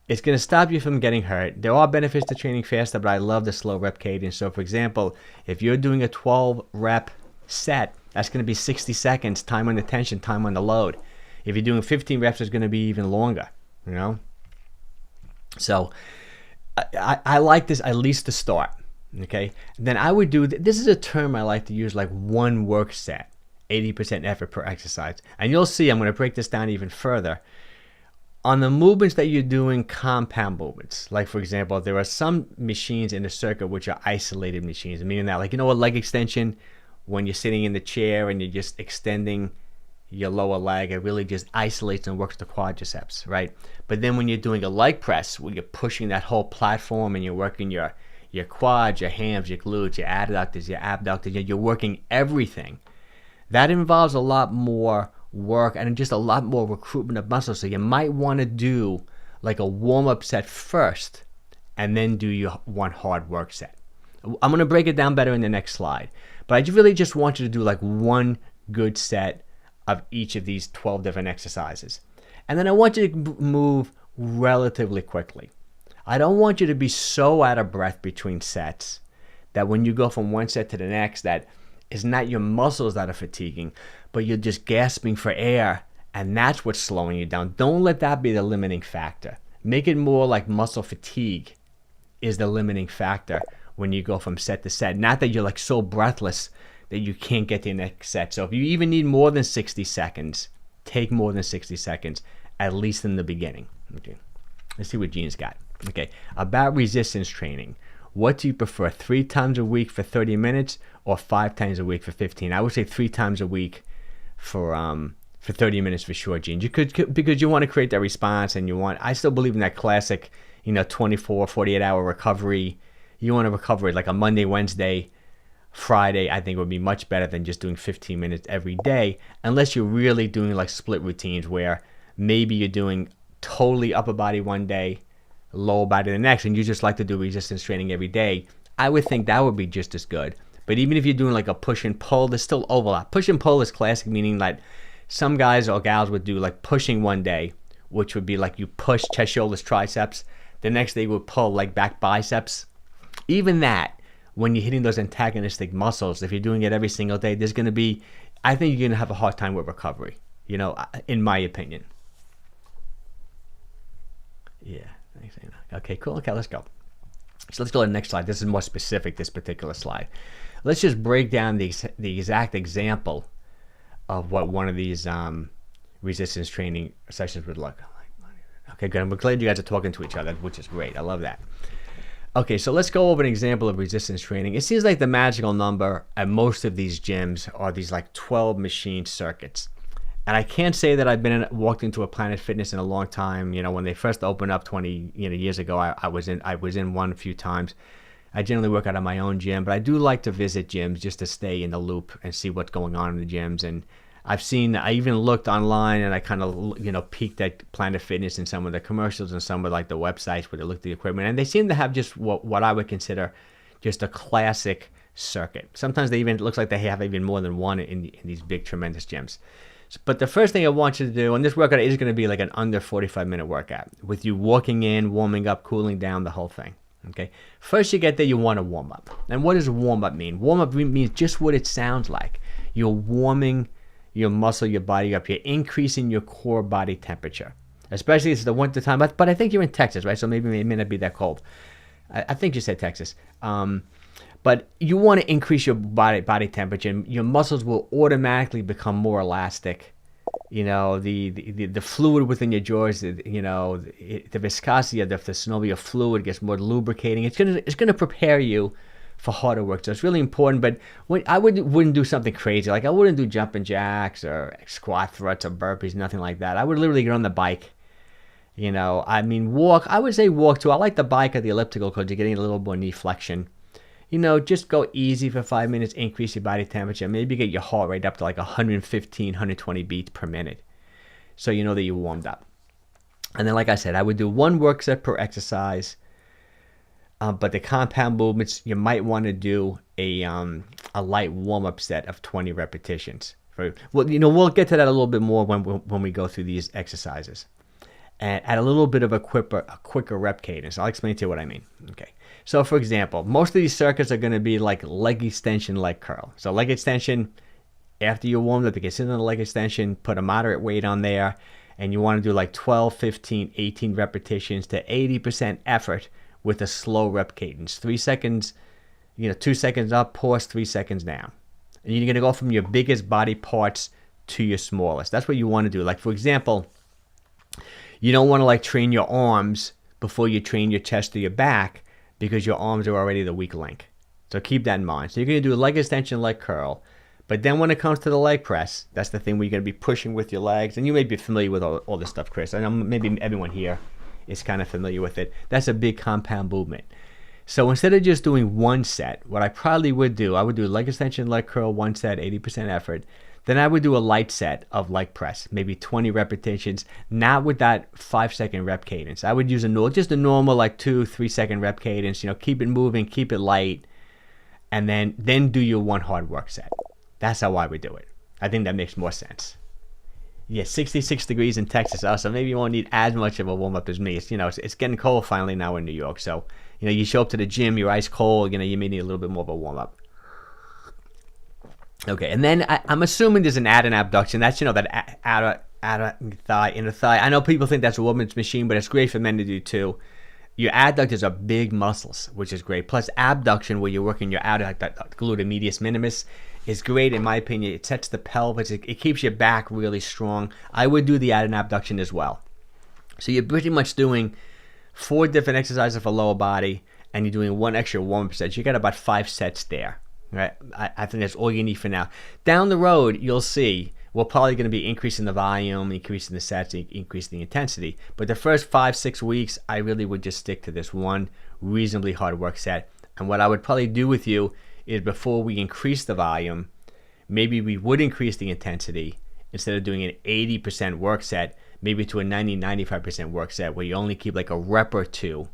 It's going to stop you from getting hurt. There are benefits to training faster, but I love the slow rep cadence. So, for example, if you're doing a 12 rep set, that's going to be 60 seconds, time on the tension, time on the load. If you're doing 15 reps, it's going to be even longer, So I like this at least to start, okay? Then I would do, this is a term I like to use, like one work set, 80% effort per exercise. And you'll see, I'm going to break this down even further. On the movements that you're doing, compound movements, like, for example, there are some machines in the circuit which are isolated machines, meaning that, like, a leg extension, when you're sitting in the chair and you're just extending your lower leg, it really just isolates and works the quadriceps, right? But then when you're doing a leg press, where you're pushing that whole platform and you're working your quads, your hams, your glutes, your adductors, your abductors, you're working everything. That involves a lot more work and just a lot more recruitment of muscle. So you might want to do like a warm-up set first and then do your one hard work set. I'm going to break it down better in the next slide. But I really just want you to do like one good set of each of these 12 different exercises. And then I want you to move relatively quickly. I don't want you to be so out of breath between sets that when you go from one set to the next, that it's not your muscles that are fatiguing, but you're just gasping for air, and that's what's slowing you down. Don't let that be the limiting factor. Make it more like muscle fatigue is the limiting factor when you go from set to set. Not that you're like so breathless that you can't get to the next set. So if you even need more than 60 seconds, take more than 60 seconds, at least in the beginning. Okay, let's see what Gene's got. Okay, about resistance training. What do you prefer, 3 times a week for 30 minutes or 5 times a week for 15? I would say 3 times a week for 30 minutes for sure, Gene. You could, because you want to create that response, and I still believe in that classic, 24, 48 hour recovery. You want to recover like a Monday, Wednesday, Friday. I think would be much better than just doing 15 minutes every day, unless you're really doing like split routines where maybe you're doing totally upper body one day, lower body the next, and you just like to do resistance training every day. I would think that would be just as good. But even if you're doing like a push and pull, there's still overlap. Push and pull is classic, meaning that some guys or gals would do like pushing one day, which would be like you push chest, shoulders, triceps. The next day you would pull like back, biceps. Even that, when you're hitting those antagonistic muscles, if you're doing it every single day, I think you're going to have a hard time with recovery, in my opinion. Yeah. Okay, cool. Okay, let's go. So let's go to the next slide. This is more specific, this particular slide. Let's just break down the exact example of what one of these resistance training sessions would look like. Okay, good. I'm glad you guys are talking to each other, which is great. I love that. Okay, so let's go over an example of resistance training. It seems like the magical number at most of these gyms are these like 12 machine circuits. And I can't say that I've walked into a Planet Fitness in a long time. You know, when they first opened up 20 years ago, I was in one a few times. I generally work out of my own gym, but I do like to visit gyms just to stay in the loop and see what's going on in the gyms. And I even looked online and I kind of, peeked at Planet Fitness and some of the commercials and some of like the websites where they look at the equipment. And they seem to have just what I would consider just a classic circuit. Sometimes it looks like they have even more than one in these big, tremendous gyms. But the first thing I want you to do, and this workout is going to be like an under 45-minute workout with you walking in, warming up, cooling down, the whole thing. Okay. First you get there, you want to warm up. And what does warm up mean? Warm up means just what it sounds like. You're warming your muscle, your body up. You're increasing your core body temperature, especially it's the winter time. But I think you're in Texas, right? So maybe it may not be that cold. I think you said Texas. But you want to increase your body temperature, and your muscles will automatically become more elastic. You know, the fluid within your jaws, the viscosity of the synovial fluid gets more lubricating. It's gonna prepare you for harder work. So it's really important. But I wouldn't do something crazy. Like I wouldn't do jumping jacks or squat thrusts or burpees, nothing like that. I would literally get on the bike. Walk. I would say walk too. I like the bike or the elliptical because you're getting a little more knee flexion. Just go easy for 5 minutes, increase your body temperature. Maybe get your heart rate up to like 115, 120 beats per minute. So you know that you warmed up. And then, like I said, I would do one work set per exercise. But the compound movements, you might want to do a light warm-up set of 20 repetitions. We'll get to that a little bit more when we go through these exercises. And at a little bit of a quicker rep cadence. I'll explain to you what I mean. Okay. So, for example, most of these circuits are going to be like leg extension, leg curl. So leg extension, after you warmed up, you can sit on the leg extension, put a moderate weight on there, and you want to do like 12, 15, 18 repetitions to 80% effort with a slow rep cadence. 3 seconds, 2 seconds up, pause, 3 seconds down. And you're going to go from your biggest body parts to your smallest. That's what you want to do. Like, for example, you don't want to like train your arms before you train your chest or your back because your arms are already the weak link. So keep that in mind. So you're going to do a leg extension, leg curl. But then when it comes to the leg press, that's the thing where you're going to be pushing with your legs. And you may be familiar with all this stuff, Chris. I know maybe everyone here is kind of familiar with it. That's a big compound movement. So instead of just doing one set, what I probably would do, I would do leg extension, leg curl, one set, 80% effort. Then I would do a light set of leg press, maybe 20 repetitions, not with that 5-second rep cadence. I would use just a normal like 2-3 second rep cadence. Keep it moving, keep it light, and then do your one hard work set. That's how I would do it. I think that makes more sense. Yeah, 66 degrees in Texas, so maybe you won't need as much of a warm up as me. It's getting cold finally now in New York, so you show up to the gym, you're ice cold. You may need a little bit more of a warm up. Okay, and then I'm assuming there's an ad and abduction. That's, that outer thigh, inner thigh. I know people think that's a woman's machine, but it's great for men to do too. Your adductors are big muscles, which is great. Plus abduction, where you're working your outer, like that gluteus medius minimus, is great in my opinion. It sets the pelvis. It keeps your back really strong. I would do the ad and abduction as well. So you're pretty much doing 4 different exercises for lower body, and you're doing one extra warm-up set. You got about 5 sets there. Right, I think that's all you need for now. Down the road, you'll see we're probably going to be increasing the volume, increasing the sets, increasing the intensity. But the first 5-6 weeks, I really would just stick to this one reasonably hard work set. And what I would probably do with you is before we increase the volume, maybe we would increase the intensity instead of doing an 80% work set, maybe to a 90-95% work set where you only keep like a rep or 2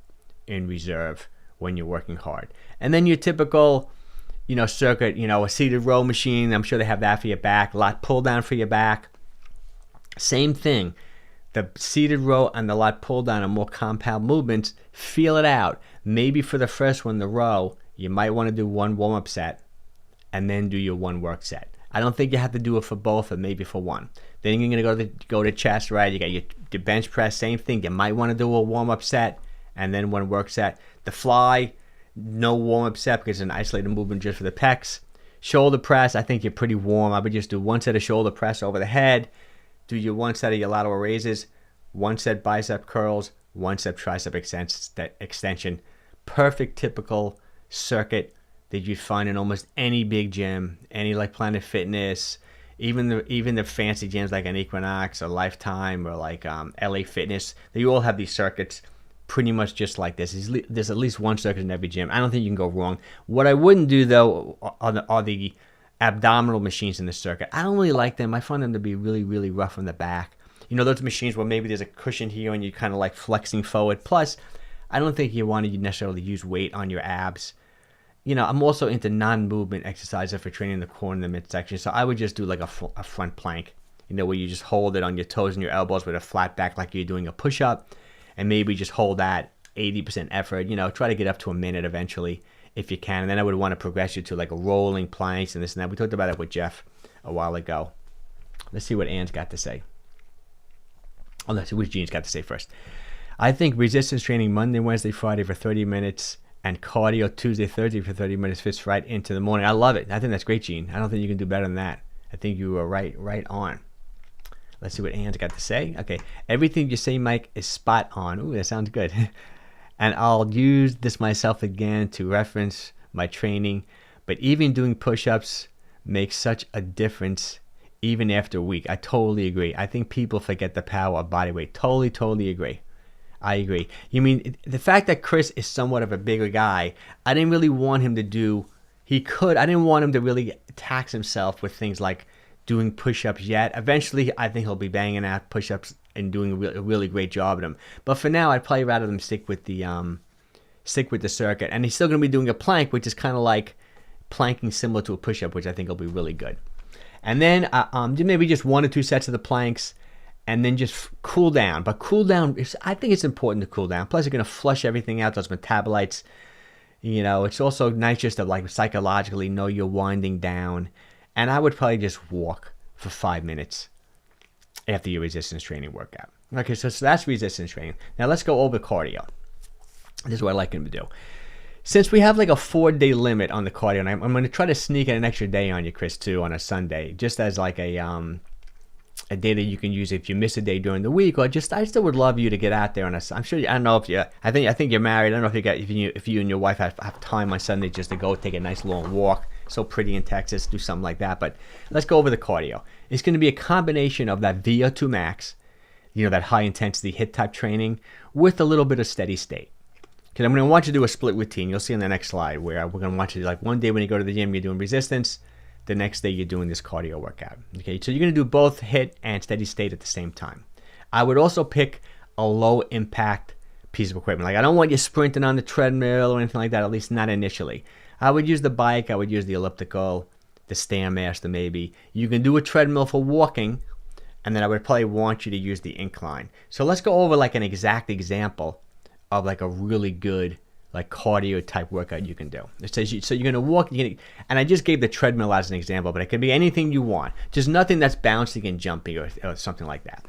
in reserve when you're working hard. And then your typical circuit, a seated row machine. I'm sure they have that for your back. Lat pull down for your back. Same thing. The seated row and the lat pull down are more compound movements. Feel it out. Maybe for the first one, the row, you might want to do one warm-up set and then do your one work set. I don't think you have to do it for both, or maybe for one. Then you're going to go to chest, right? You got your bench press, same thing. You might want to do a warm-up set and then one work set. The fly, no warm-up set because it's an isolated movement just for the pecs. Shoulder press, I think you're pretty warm. I would just do one set of shoulder press over the head. Do your one set of your lateral raises, one set bicep curls, one set tricep extension. perfect typical circuit that you'd find in almost any big gym, any like Planet Fitness, even the fancy gyms like an Equinox or Lifetime or like LA Fitness. They all have these circuits pretty much just like this. There's at least one circuit in every gym. I don't think you can go wrong. What I wouldn't do though are the abdominal machines in the circuit. I don't really like them. I find them to be really, really rough on the back. You know, those machines where maybe there's a cushion here and you're kind of like flexing forward. Plus, I don't think you want to necessarily use weight on your abs. You know, I'm also into non-movement exercises for training the core in the midsection. So I would just do like a front plank, you know, where you just hold it on your toes and your elbows with a flat back like you're doing a push-up. And maybe just hold that 80% effort. You know, try to get up to a minute eventually if you can. And then I would want to progress you to like a rolling planks and this and that. We talked about it with Jeff a while ago. Let's see what Ann's got to say. Oh, let's see what Gene's got to say first. I think resistance training Monday, Wednesday, Friday for 30 minutes and cardio Tuesday, Thursday for 30 minutes fits right into the morning. I love it. I think that's great, Gene. I don't think you can do better than that. I think you were right on. Let's see what Ann's got to say. Okay. Everything you say, Mike, is spot on. Ooh, that sounds good. And I'll use this myself again to reference my training. But even doing push-ups makes such a difference even after a week. I totally agree. I think people forget the power of body weight. Totally agree. I agree. You mean the fact that Chris is somewhat of a bigger guy, I didn't really want him to do, I didn't want him to really tax himself with things like doing push-ups yet. Eventually, I think he'll be banging out push-ups and doing a really great job at them. But for now, I'd probably rather them stick with the circuit. And he's still going to be doing a plank, which is kind of like planking similar to a push-up, which I think will be really good. And then maybe just 1 or 2 sets of the planks, and then just cool down. But cool down, I think it's important to cool down. Plus, you're going to flush everything out, those metabolites. You know, it's also nice just to like psychologically know you're winding down. And I would probably just walk for 5 minutes after your resistance training workout. Okay, so that's resistance training. Now let's go over cardio. This is what I like him to do. Since we have like a 4-day limit on the cardio, and I'm going to try to sneak in an extra day on you, Chris, too, on a Sunday, just as like a day that you can use if you miss a day during the week, or just I still would love you to get out there on a. I'm sure I don't know if you. I think you're married. I don't know if you and your wife have time on Sunday just to go take a nice long walk. So pretty in Texas, do something like that. But let's go over the cardio. It's going to be a combination of that VO2 max, you know, that high intensity HIIT type training, with a little bit of steady state. Because I'm going to want you to do a split routine. You'll see on the next slide where we're going to want you to, like, one day when you go to the gym, you're doing resistance. The next day, you're doing this cardio workout. Okay, so you're going to do both HIIT and steady state at the same time. I would also pick a low impact piece of equipment. Like, I don't want you sprinting on the treadmill or anything like that, at least not initially. I would use the bike. I would use the elliptical, the Stairmaster maybe. You can do a treadmill for walking, and then I would probably want you to use the incline. So let's go over like an exact example of like a really good like cardio type workout you can do. It says so you're gonna walk, and I just gave the treadmill as an example, but it can be anything you want, just nothing that's bouncing and jumping or something like that.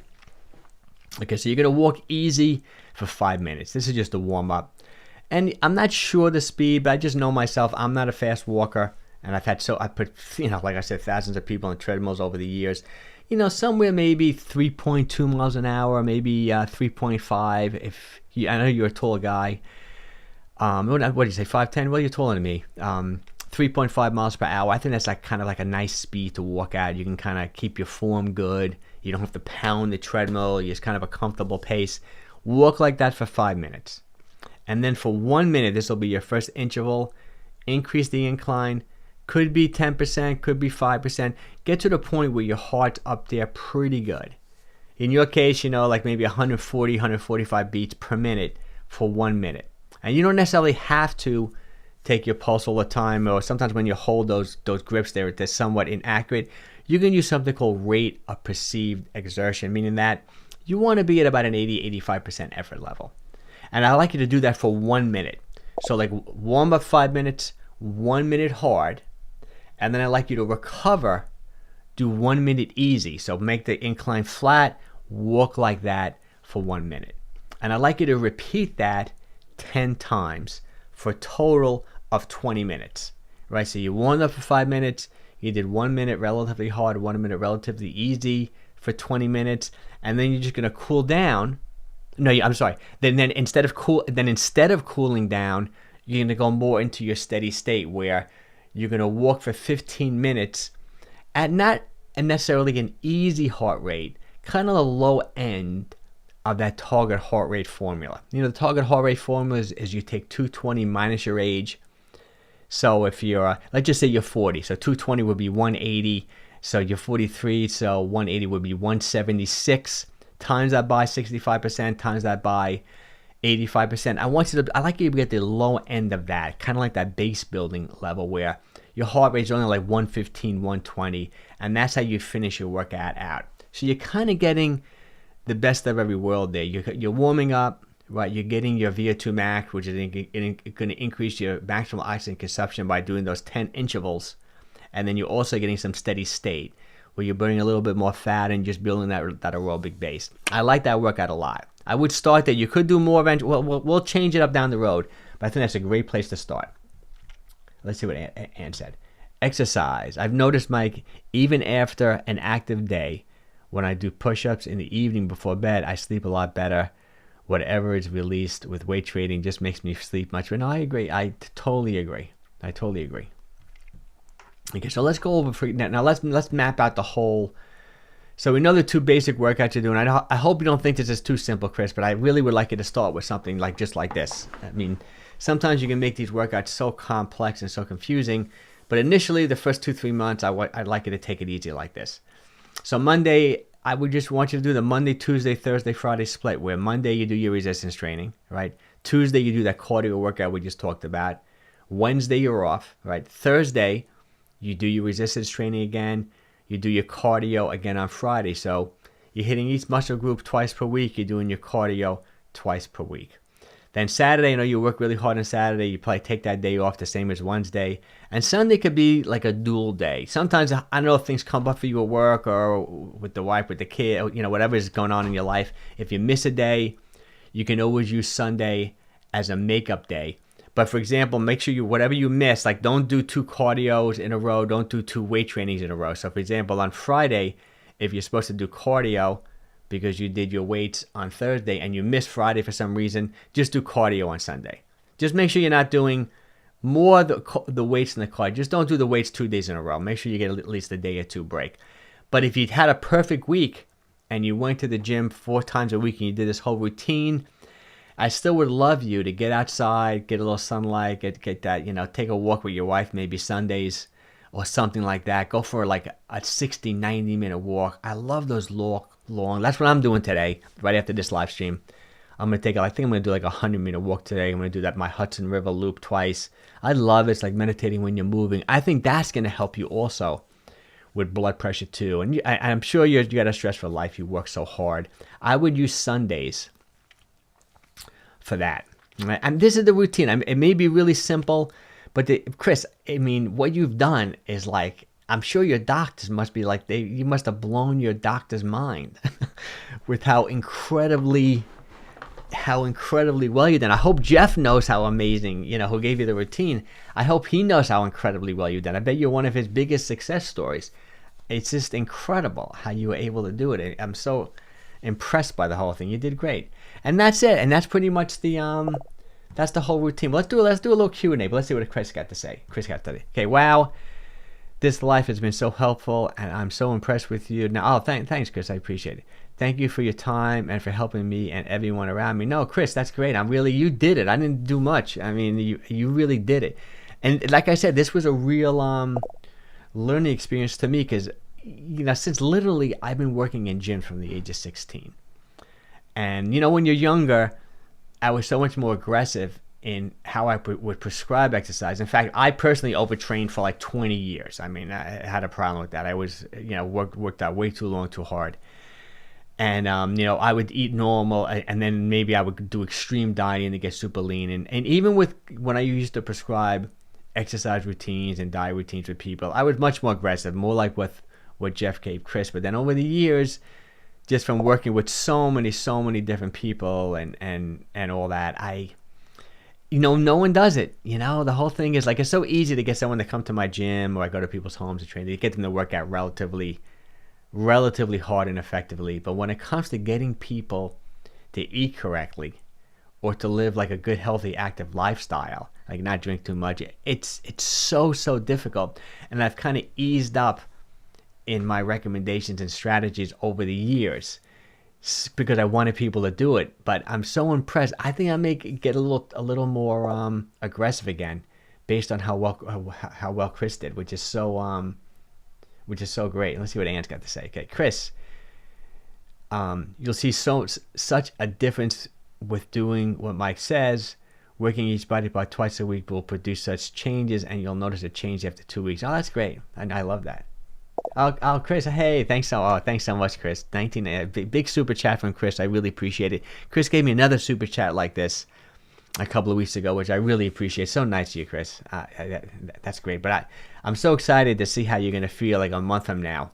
Okay, so you're gonna walk easy for 5 minutes. This is just a warm up, and I'm not sure the speed, but I just know myself. I'm not a fast walker, and I put like I said, thousands of people on treadmills over the years. You know, somewhere maybe 3.2 miles an hour, maybe 3.5. I know you're a tall guy. What do you say, 5'10"? Well, you're taller than me. 3.5 miles per hour. I think that's like kind of like a nice speed to walk at. You can kind of keep your form good. You don't have to pound the treadmill. It's kind of a comfortable pace. Walk like that for 5 minutes. And then for 1 minute, this will be your first interval. Increase the incline. Could be 10%, could be 5%. Get to the point where your heart's up there pretty good. In your case, like maybe 140, 145 beats per minute for 1 minute. And you don't necessarily have to take your pulse all the time, or sometimes when you hold those grips they're somewhat inaccurate. You can use something called rate of perceived exertion, meaning that you want to be at about an 80-85% effort level. And I like you to do that for 1 minute. So like warm up 5 minutes, 1 minute hard, and then I like you to recover, do 1 minute easy. So make the incline flat, walk like that for 1 minute. And I like you to repeat that 10 times for a total of 20 minutes, right? So you warmed up for 5 minutes, you did 1 minute relatively hard, 1 minute relatively easy for 20 minutes, and then you're just gonna cool down. No, I'm sorry. Then instead of cooling down, you're going to go more into your steady state where you're going to walk for 15 minutes at not necessarily an easy heart rate, kind of the low end of that target heart rate formula. You know, the target heart rate formula is you take 220 minus your age. So if you're, let's just say you're 40, so 220 would be 180. So you're 43, so 180 would be 176. Times that by 65%, times that by 85%. I like you to get the low end of that, kind of like that base building level where your heart rate is only like 115, 120, and that's how you finish your workout out. So you're kind of getting the best of every world there. You're warming up, right? You're getting your VO2 max, which is going to increase your maximal oxygen consumption by doing those 10 intervals. And then you're also getting some steady state where you're burning a little bit more fat and just building that aerobic base. I like that workout a lot. I would start there. You could do more eventually. We'll change it up down the road, but I think that's a great place to start. Let's see what Ann said. Exercise. I've noticed, Mike, even after an active day, when I do push-ups in the evening before bed, I sleep a lot better. Whatever is released with weight training just makes me sleep much better. No, I agree. I totally agree. Okay, so let's go over now. Let's map out the whole. So we know the two basic workouts you're doing. I hope you don't think this is too simple, Chris, but I really would like you to start with something like just like this. I mean, sometimes you can make these workouts so complex and so confusing, but initially the first 2-3 months, I'd like you to take it easy like this. So Monday, I would just want you to do the Monday, Tuesday, Thursday, Friday split, where Monday you do your resistance training, right? Tuesday you do that cardio workout we just talked about. Wednesday you're off, right? Thursday you do your resistance training again. You do your cardio again on Friday. So you're hitting each muscle group twice per week. You're doing your cardio twice per week. Then Saturday, you work really hard on Saturday. You probably take that day off the same as Wednesday. And Sunday could be like a dual day. Sometimes, I don't know if things come up for you at work or with the wife, with the kid, whatever is going on in your life. If you miss a day, you can always use Sunday as a makeup day. But for example, make sure whatever you miss, like don't do 2 cardios in a row, don't do 2 weight trainings in a row. So for example, on Friday, if you're supposed to do cardio because you did your weights on Thursday and you missed Friday for some reason, just do cardio on Sunday. Just make sure you're not doing more the weights than the cardio. Just don't do the weights 2 days in a row. Make sure you get at least a day or 2 break. But if you had a perfect week and you went to the gym 4 times a week and you did this whole routine, I still would love you to get outside, get a little sunlight, get that, take a walk with your wife, maybe Sundays or something like that. Go for like a 60, 90-minute walk. I love those long. That's what I'm doing today, right after this live stream. I think I'm going to do like a 100-minute walk today. I'm going to do that my Hudson River loop twice. I love it. It's like meditating when you're moving. I think that's going to help you also with blood pressure too. And I'm sure you got a stressful life. You work so hard. I would use Sundays for that. And this is the routine. It may be really simple, but Chris, what you've done is like, I'm sure your doctors must be like, you must have blown your doctor's mind with how incredibly well you've done. I hope Jeff knows how amazing, who gave you the routine. I hope he knows how incredibly well you've done. I bet you're one of his biggest success stories. It's just incredible how you were able to do it. I'm so impressed by the whole thing. You did great. And that's it. And that's pretty much that's the whole routine. Let's do a little Q&A, but let's see what Chris got to say. Okay, wow. This life has been so helpful, and I'm so impressed with you. Now, thanks, Chris. I appreciate it. Thank you for your time and for helping me and everyone around me. No, Chris, that's great. You did it. I didn't do much. You really did it. And like I said, this was a real learning experience to me because, since literally I've been working in gym from the age of 16. And, when you're younger, I was so much more aggressive in how I would prescribe exercise. In fact, I personally overtrained for like 20 years. I had a problem with that. I was, worked out way too long, too hard. And, I would eat normal and then maybe I would do extreme dieting to get super lean. And even when I used to prescribe exercise routines and diet routines with people, I was much more aggressive, more like what Jeff gave Chris. But then over the years, just from working with so many different people and all that, no one does it. The whole thing is like, it's so easy to get someone to come to my gym or I go to people's homes to train. To get them to work out relatively hard and effectively. But when it comes to getting people to eat correctly or to live like a good, healthy, active lifestyle, like not drink too much. It's so difficult, and I've kind of eased up in my recommendations and strategies over the years because I wanted people to do it. But I'm so impressed. I think I may get a little more aggressive again, based on how well Chris did, which is so great. Let's see what Ann's got to say. Okay, Chris, you'll see such a difference with doing what Mike says. Working each body part twice a week will produce such changes, and you'll notice a change after 2 weeks. Oh, that's great. I love that. Oh, Chris, hey, thanks so much, Chris. Big super chat from Chris. I really appreciate it. Chris gave me another super chat like this a couple of weeks ago, which I really appreciate. So nice of you, Chris. That's great. But I'm so excited to see how you're going to feel like a month from now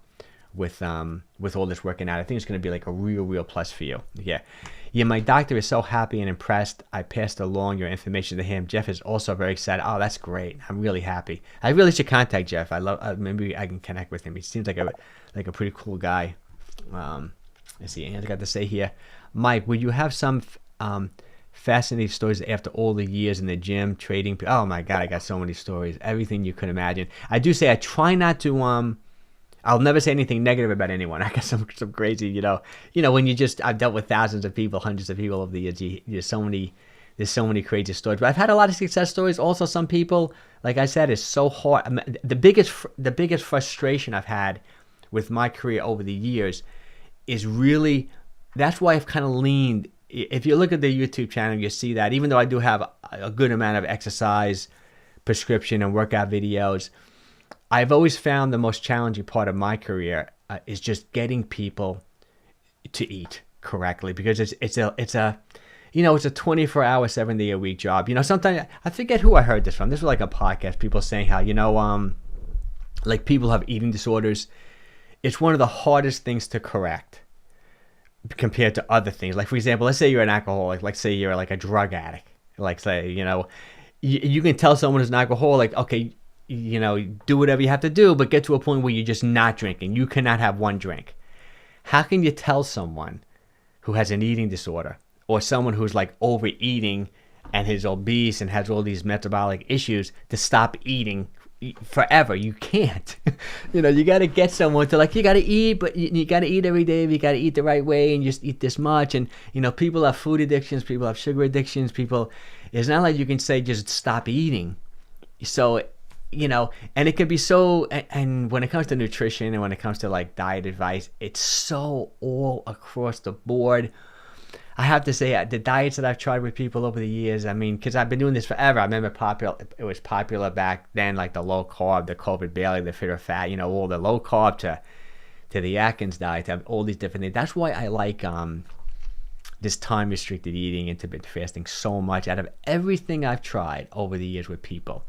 with all this working out. I think it's going to be like a real plus for you. Yeah, my doctor is so happy and impressed. I passed along your information to him. Jeff is also very excited. Oh, that's great. I'm really happy. I really should contact Jeff. Maybe I can connect with him. He seems like a pretty cool guy. Let's see, Ann's got to say here. Mike, will you have some fascinating stories after all the years in the gym, trading? Oh my God, I got so many stories. Everything you could imagine. I do say I try not to, I'll never say anything negative about anyone. I got some crazy, when I've dealt with thousands of people, hundreds of people over the years. There's so many crazy stories. But I've had a lot of success stories. Also, some people, like I said, it's so hard. The biggest frustration I've had with my career over the years is really, that's why I've kind of leaned. If you look at the YouTube channel, you see that even though I do have a good amount of exercise, prescription, and workout videos, I've always found the most challenging part of my career is just getting people to eat correctly, because it's a 24-hour, 7-day-a-week job. Sometimes I forget who I heard this from. This was like a podcast. People saying how like people have eating disorders. It's one of the hardest things to correct compared to other things. Like, for example, let's say you're an alcoholic. Like, say you're like a drug addict. Like, say, you can tell someone who's an alcoholic, okay, do whatever you have to do, but get to a point where you're just not drinking. You cannot have one drink. How can you tell someone who has an eating disorder, or someone who's like overeating and is obese and has all these metabolic issues, to stop eating forever? You can't. You got to get someone to, like, you got to eat, but you got to eat every day. You got to eat the right way and just eat this much. And people have food addictions, people have sugar addictions, it's not like you can say just stop eating. So and it can be so, and when it comes to nutrition and when it comes to like diet advice, it's so all across the board. I have to say, the diets that I've tried with people over the years, because I've been doing this forever. I remember it was popular back then, like the low carb, the 𝘾𝙊𝘼𝘾𝙃, the fit or fat, all the low carb to the Atkins diet, to have all these different things. That's why I like this time restricted eating, intermittent fasting so much. Out of everything I've tried over the years with people,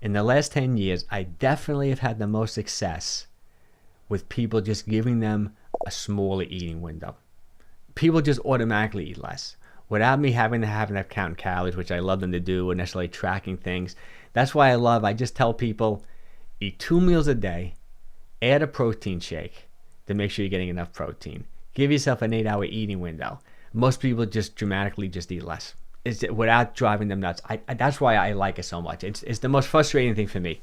in the last 10 years, I definitely have had the most success with people just giving them a smaller eating window. People just automatically eat less without me having to have enough counting calories, which I love them to do, or necessarily tracking things. That's why I just tell people, eat 2 meals a day, add a protein shake to make sure you're getting enough protein. Give yourself an 8-hour eating window. Most people just dramatically just eat less. It's without driving them nuts. That's why I like it so much. It's the most frustrating thing for me,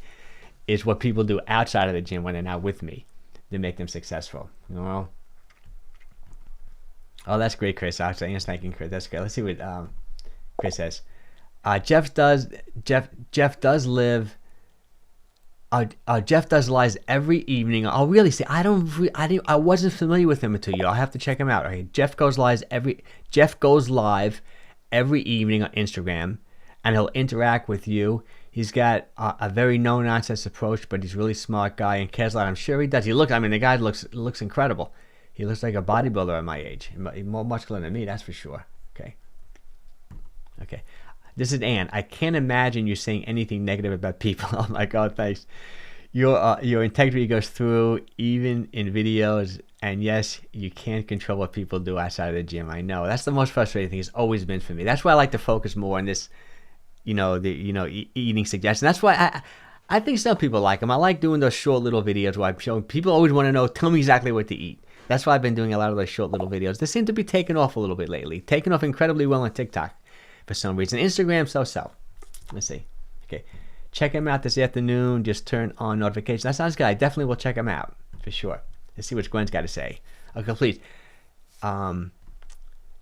is what people do outside of the gym when they're not with me to make them successful. Oh, that's great, Chris. Actually, I'm thanking Chris. That's great. Let's see what Chris says. Jeff does live. Jeff does lives every evening. I'll really say I wasn't familiar with him until you. I'll have to check him out. Okay, Jeff goes live every evening on Instagram, and he'll interact with you. He's got a very no-nonsense approach, but he's a really smart guy and cares a lot. I'm sure he does. The guy looks incredible. He looks like a bodybuilder at my age. More muscular than me, that's for sure. Okay. This is Ann. I can't imagine you saying anything negative about people. Oh my God, thanks. Your integrity goes through even in videos. And yes, you can't control what people do outside of the gym. I know. That's the most frustrating thing. It's always been for me. That's why I like to focus more on this, eating suggestions. That's why I think some people like them. I like doing those short little videos where I'm showing people always want to know, tell me exactly what to eat. That's why I've been doing a lot of those short little videos. They seem to be taking off a little bit lately. Taking off incredibly well on TikTok for some reason. Instagram, so-so. Let's see. Okay. Check him out this afternoon. Just turn on notifications. That sounds good. I definitely will check him out for sure. Let's see what Gwen's got to say. Okay, please.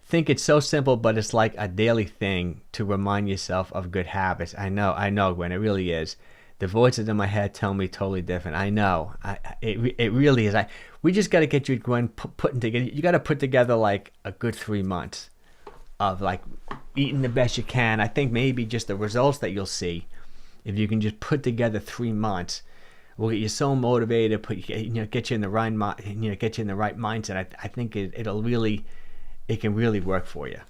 Think it's so simple, but it's like a daily thing to remind yourself of good habits. I know, Gwen. It really is. The voices in my head tell me totally different. I know. It really is. We just got to get you, Gwen, putting together. You got to put together like a good 3 months of like eating the best you can. I think maybe just the results that you'll see, if you can just put together 3 months, will get you so motivated. Get you in the right get you in the right mindset. I think it can really work for you.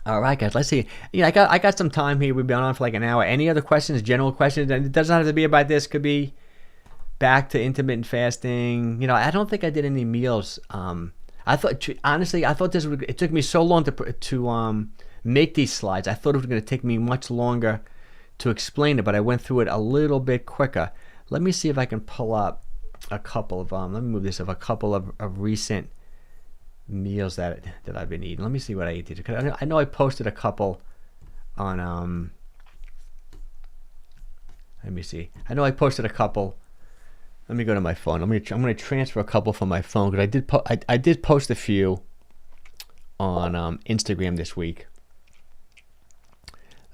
All right, guys, let's see. I got some time here. We've been on for like an hour. Any other questions, general questions? And it doesn't have to be about this. Could be back to intermittent fasting. I don't think I did any meals. I thought it took me so long to make these slides. I thought it was going to take me much longer to explain it, but I went through it a little bit quicker. Let me see if I can pull up a couple of let me move this up. A couple of recent meals that I've been eating. Let me see what I ate today, because I know I posted a couple on let me see. I know I posted a couple. Let me go to my phone. I'm going to transfer a couple from my phone, because I did post a few on Instagram this week.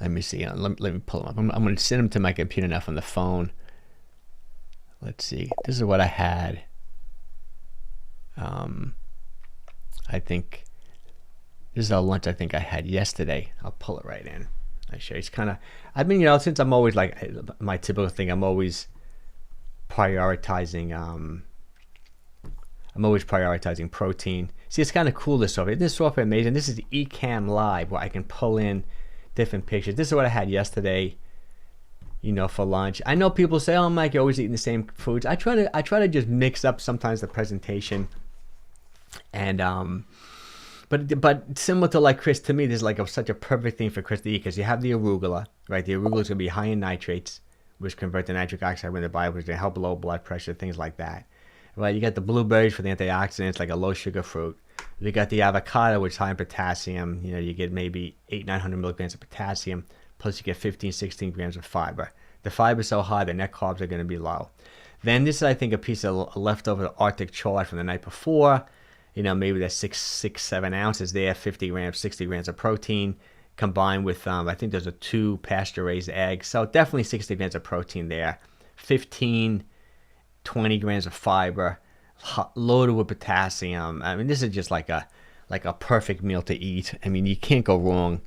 Let me see. Let me pull them up. I'm going to send them to my computer now from the phone. Let's see. This is what I had. I think this is a lunch I think I had yesterday. I'll pull it right in. I show you. It's kind of, I've been, since I'm always like my typical thing, I'm always prioritizing protein. See, it's kind of cool, this software. This software is amazing. This is the 𝘾𝙊𝘼 where I can pull in different pictures. This is what I had yesterday, for lunch. I know people say, "Oh, Mike, you're always eating the same foods." I try to just mix up sometimes the presentation. And but similar to like Chris, to me, this is like such a perfect thing for Chris to eat, because you have the arugula, right? The arugula is going to be high in nitrates, which convert to nitric oxide when the body, which can help low blood pressure, things like that. Right? You got the blueberries for the antioxidants, like a low sugar fruit. You got the avocado, which is high in potassium. You get maybe 800-900 milligrams of potassium, plus you get 15-16 grams of fiber. The fiber is so high, the net carbs are going to be low. Then this is, I think, a piece of leftover Arctic chard from the night before. Maybe that's 6-7 ounces there, 50 grams, 60 grams of protein, combined with, I think there's 2 pasture-raised eggs. So definitely 60 grams of protein there, 15, 20 grams of fiber, loaded with potassium. I mean, this is just like a perfect meal to eat. I mean, you can't go wrong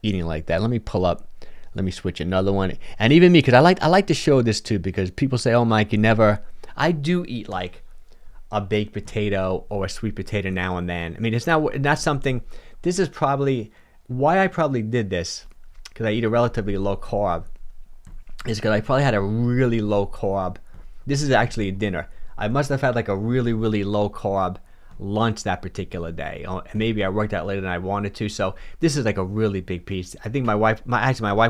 eating like that. Let me switch another one. And even me, because I like to show this too, because people say, "Oh, Mike, I do eat like a baked potato or a sweet potato now and then." I mean, it's not something. This is probably why I probably did this, because I eat a relatively low carb, is because I probably had a really low carb. This is actually a dinner. I must have had like a really, really low carb lunch that particular day. Maybe I worked out later than I wanted to. So this is like a really big piece. I think my wife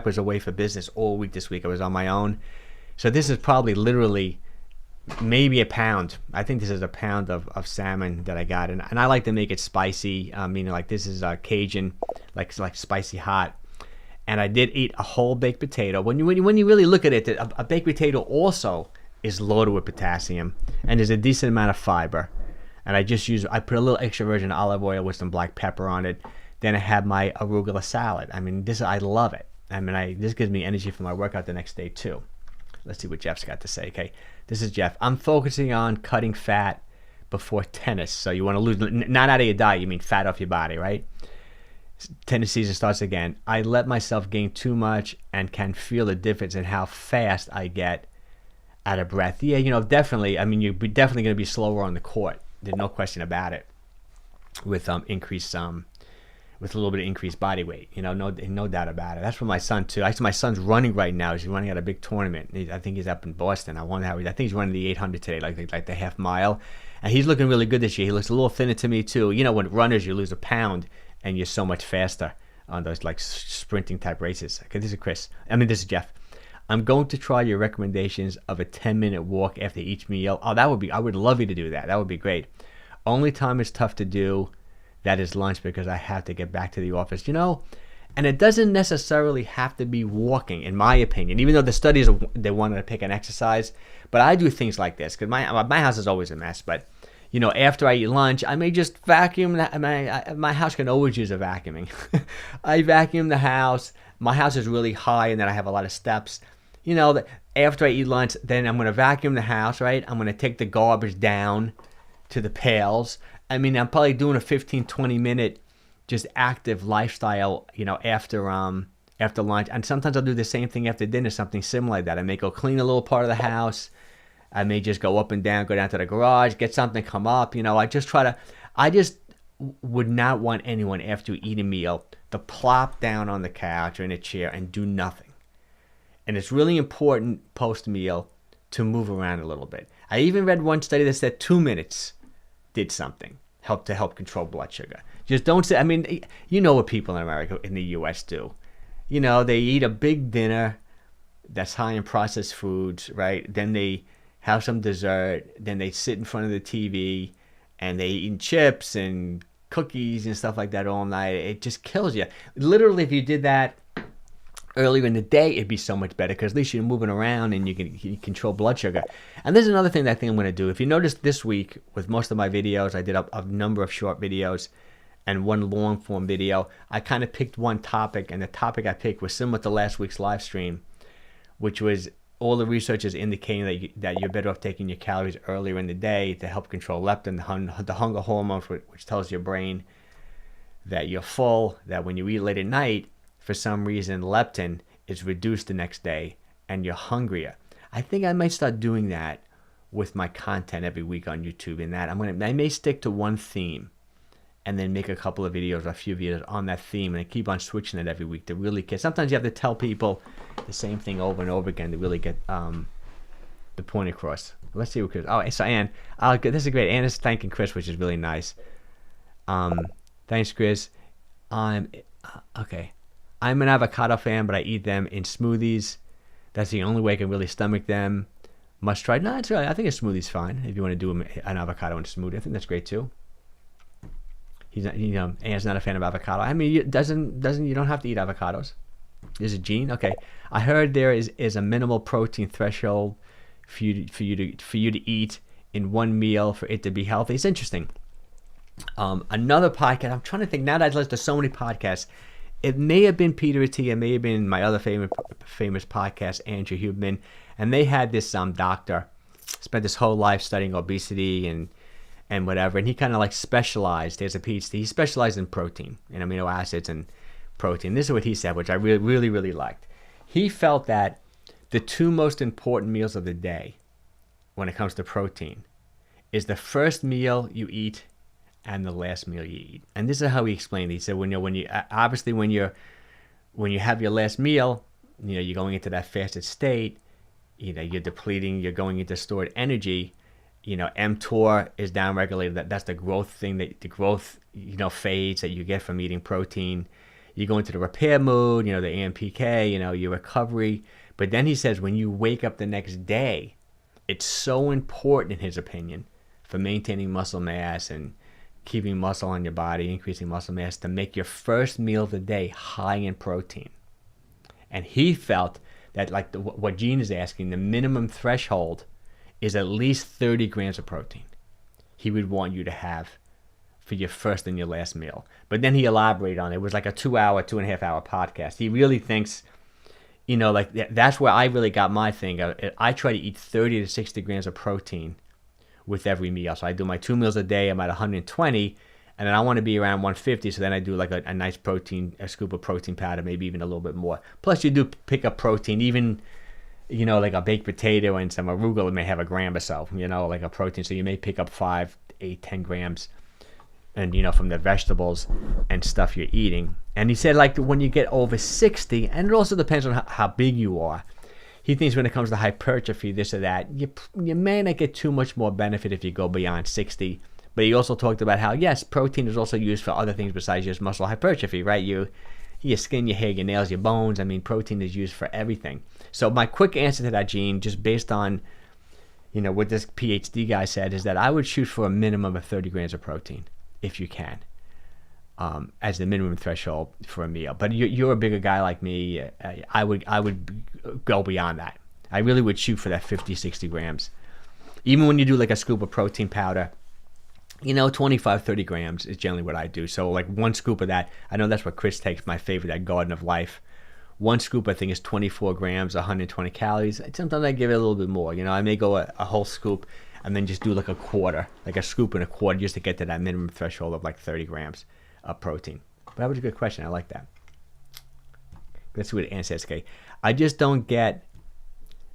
was away for business all week this week. I was on my own. So this is probably literally maybe a pound. I think this is a pound of salmon that I got, and I like to make it spicy. Meaning like this is Cajun, like spicy hot. And I did eat a whole baked potato. When you really look at it, a baked potato also is loaded with potassium, and there's a decent amount of fiber. And I put a little extra virgin olive oil with some black pepper on it. Then I had my arugula salad. I mean, I love it. I mean, this gives me energy for my workout the next day too. Let's see what Jeff's got to say. Okay, this is Jeff. I'm focusing on cutting fat before tennis. So you want to lose, not out of your diet, you mean fat off your body, right? Tennis season starts again. I let myself gain too much and can feel the difference in how fast I get out of breath. Yeah, definitely. I mean, you're definitely going to be slower on the court. There's no question about it. With with a little bit of increased body weight, no doubt about it. That's for my son too. Actually, my son's running right now. He's running at a big tournament. I think he's up in Boston. I think he's running the 800 today, like the half mile, and he's looking really good this year. He looks a little thinner to me too. When runners, you lose a pound and you're so much faster on those like sprinting type races. Okay, this is Jeff. I'm going to try your recommendations of a 10-minute walk after each meal. Oh, I would love you to do that. That would be great. Only time it's tough to do that is lunch, because I have to get back to the office. And it doesn't necessarily have to be walking, in my opinion, even though the studies, they wanted to pick an exercise. But I do things like this because my house is always a mess. But, you know, after I eat lunch, I may just vacuum. My house can always use a vacuuming. I vacuum the house. My house is really high, and then I have a lot of steps. You know, after I eat lunch, then I'm going to vacuum the house, right? I'm going to take the garbage down to the pails. I mean, I'm probably doing a 15, 20-minute just active lifestyle, you know, after lunch. And sometimes I'll do the same thing after dinner, something similar like that. I may go clean a little part of the house. I may just go up and down, go down to the garage, get something, come up. You know, I just would not want anyone after you eat a meal to plop down on the couch or in a chair and do nothing. And it's really important post-meal to move around a little bit. I even read one study that said 2 minutes did something, help control blood sugar. Just don't say, I mean, you know what people in America, in the U.S. do. You know, they eat a big dinner that's high in processed foods, right? Then they have some dessert. Then they sit in front of the TV and they eat chips and cookies and stuff like that all night. It just kills you. Literally, if you did that earlier in the day, it'd be so much better because at least you're moving around and you can control blood sugar. And there's another thing that I think I'm going to do. If you notice this week with most of my videos, I did a number of short videos and one long form video. I kind of picked one topic, and the topic I picked was similar to last week's live stream, which was all the research is indicating that you're better off taking your calories earlier in the day to help control leptin, the hunger hormone, which tells your brain that you're full, that when you eat late at night, for some reason, leptin is reduced the next day and you're hungrier. I think I might start doing that with my content every week on YouTube. In that I may stick to one theme and then make a couple of videos or a few videos on that theme, and I keep on switching it every week to really get. Sometimes you have to tell people the same thing over and over again to really get the point across. Let's see what Chris. Oh, so Ann, this is great. Ann is thanking Chris, which is really nice. Thanks, Chris. Okay. I'm an avocado fan, but I eat them in smoothies. That's the only way I can really stomach them. Must try. No, it's really, I think a smoothie's fine if you want to do an avocado in a smoothie. I think that's great too. He's not, Ann's not a fan of avocado. I mean, you don't have to eat avocados. Is it Gene? Okay. I heard there is a minimal protein threshold for you to eat in one meal for it to be healthy. It's interesting. Another podcast. I'm trying to think now that I've listened to so many podcasts. It may have been Peter Attia, it may have been my other famous podcast, Andrew Huberman, and they had this doctor spent his whole life studying obesity and whatever, and he kind of like specialized. He has a PhD. He specialized in protein and amino acids and protein. This is what he said, which I really, really liked. He felt that the two most important meals of the day when it comes to protein is the first meal you eat and the last meal you eat. And this is how he explained it. He said when you have your last meal, you're going into that fasted state, you're depleting, you're going into stored energy. mTOR is downregulated. That's the growth thing, the growth phase that you get from eating protein. You go into the repair mode, the AMPK, your recovery. But then he says when you wake up the next day, it's so important in his opinion for maintaining muscle mass and keeping muscle on your body, increasing muscle mass, to make your first meal of the day high in protein. And he felt that, like what Gene is asking, the minimum threshold is at least 30 grams of protein he would want you to have for your first and your last meal. But then he elaborated on it. It was like a 2.5 hour podcast. He really thinks, that's where I really got my thing. I try to eat 30 to 60 grams of protein with every meal. So I do my 2 meals a day. I'm at 120, and then I want to be around 150. So then I do like a nice protein, a scoop of protein powder, maybe even a little bit more. Plus you do pick up protein, even, like a baked potato and some arugula may have a gram or so, like a protein. So you may pick up 5, 8, 10 grams and, from the vegetables and stuff you're eating. And he said, like, when you get over 60, and it also depends on how big you are. He thinks when it comes to hypertrophy, this or that, you may not get too much more benefit if you go beyond 60. But he also talked about how, yes, protein is also used for other things besides just muscle hypertrophy, right? Your skin, your hair, your nails, your bones. I mean, protein is used for everything. So my quick answer to that, Gene, just based on, what this PhD guy said, is that I would shoot for a minimum of 30 grams of protein if you can. as the minimum threshold for a meal. But you're a bigger guy like me. I would go beyond that. I really would shoot for that 50, 60 grams. Even when you do like a scoop of protein powder, 25, 30 grams is generally what I do. So like one scoop of that, I know that's what Chris takes, my favorite, that Garden of Life. One scoop, I think, is 24 grams, 120 calories. Sometimes I give it a little bit more. I may go a whole scoop and then just do like a quarter, like a scoop and a quarter, just to get to that minimum threshold of like 30 grams of protein. But that was a good question. I like that. Let's see what the answer is. Okay. I just don't get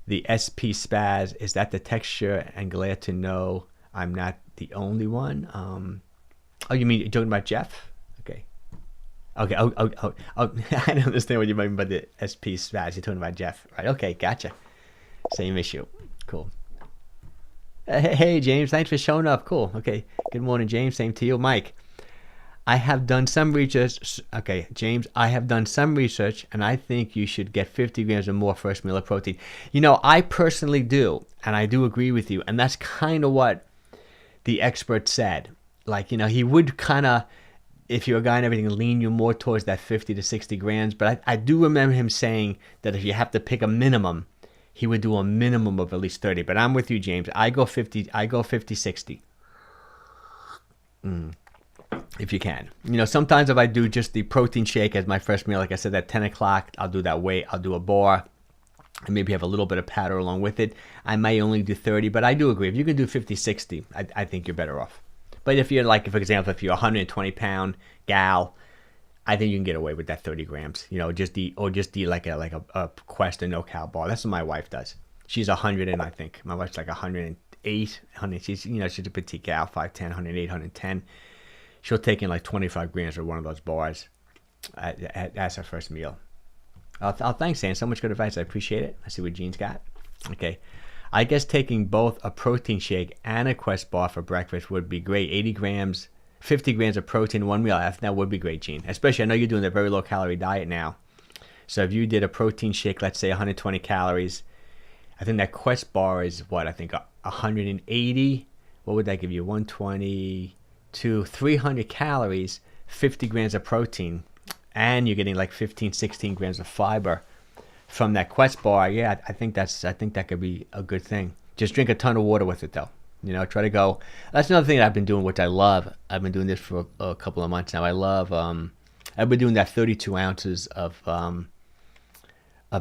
the SP spaz. Is that the texture? And glad to know I'm not the only one. Oh, you mean you're talking about Jeff? Okay. Okay. Oh, I don't understand what you mean by the SP spaz. You're talking about Jeff, right? Okay, gotcha. Same issue. Cool. Hey, James. Thanks for showing up. Cool. Okay. Good morning, James. Same to you, Mike. I have done some research. Okay, James, I have done some research, and I think you should get 50 grams or more first meal of protein. I personally do, and I do agree with you, and that's kind of what the expert said. Like, he would kind of, if you're a guy and everything, lean you more towards that 50 to 60 grams. But I do remember him saying that if you have to pick a minimum, he would do a minimum of at least 30. But I'm with you, James. I go 50, 60. If you can. Sometimes if I do just the protein shake as my first meal, like I said, at 10 o'clock, I'll do that weight. I'll do a bar. And maybe have a little bit of powder along with it. I may only do 30, but I do agree. If you can do 50, 60, I think you're better off. But if you're like, for example, if you're a 120-pound gal, I think you can get away with that 30 grams. Just eat like a Quest and no-cal bar. That's what my wife does. She's 100, and I think my wife's like 108. She's a petite gal, 5'10", 108, 110. She'll take in like 25 grams of one of those bars as her first meal. Thanks, Dan. So much good advice. I appreciate it. I see what Gene's got. Okay. I guess taking both a protein shake and a Quest bar for breakfast would be great. 50 grams of protein in one meal. That would be great, Gene. Especially, I know you're doing a very low-calorie diet now. So if you did a protein shake, let's say 120 calories, I think that Quest bar is what? I think 180. What would that give you? 120 to 300 calories, 50 grams of protein. And you're getting like 15, 16 grams of fiber from that Quest bar. Yeah, I think that could be a good thing. Just drink a ton of water with it, though. Try to go. That's another thing that I've been doing, which I love. I've been doing this for a couple of months now. I love. I've been doing that 32 ounces of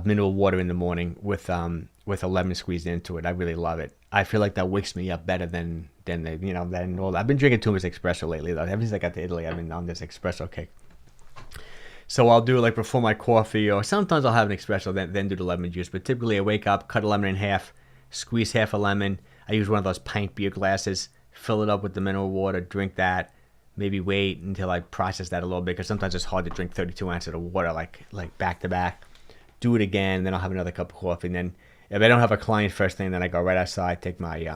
mineral water in the morning with a lemon squeezed into it. I really love it. I feel like that wakes me up better than all. I've been drinking too much espresso lately, though. Ever since I got to Italy, I've been on this espresso kick. So I'll do it like before my coffee, or sometimes I'll have an espresso, then do the lemon juice. But typically I wake up, cut a lemon in half, squeeze half a lemon. I use one of those pint beer glasses, fill it up with the mineral water, drink that, maybe wait until I process that a little bit, because sometimes it's hard to drink 32 ounces of water like back to back. Do it again, then I'll have another cup of coffee. And then if I don't have a client first thing, then I go right outside, take my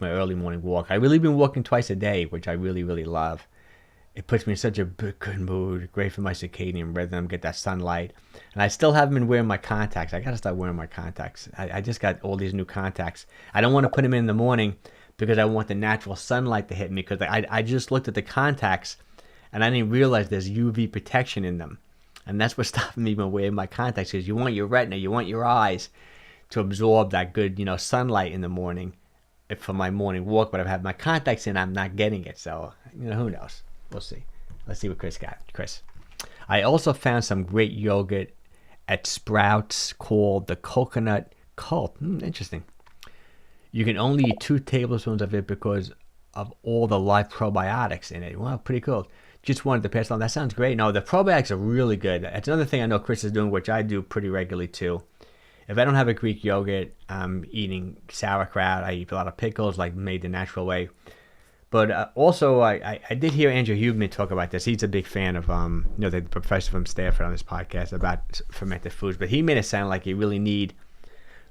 early morning walk. I've really been walking twice a day, which I really, really love. It puts me in such a good mood, great for my circadian rhythm, get that sunlight. And I still haven't been wearing my contacts. I got to start wearing my contacts. I just got all these new contacts. I don't want to put them in the morning because I want the natural sunlight to hit me, because I just looked at the contacts and I didn't realize there's UV protection in them. And that's what's stopping me from wearing my contacts, because you want your retina, you want your eyes to absorb that good, sunlight in the morning for my morning walk. But if I have my contacts in, I'm not getting it. So, who knows? We'll see. Let's see what Chris got. Chris. I also found some great yogurt at Sprouts called the Coconut Cult. Interesting. You can only eat 2 tablespoons of it because of all the live probiotics in it. Wow, pretty cool. Just wanted to pass on. That sounds great. No, the probiotics are really good. That's another thing I know Chris is doing, which I do pretty regularly too. If I don't have a Greek yogurt, I'm eating sauerkraut. I eat a lot of pickles, like made the natural way. But also, I did hear Andrew Huberman talk about this. He's a big fan of, the professor from Stanford on this podcast about fermented foods. But he made it sound like you really need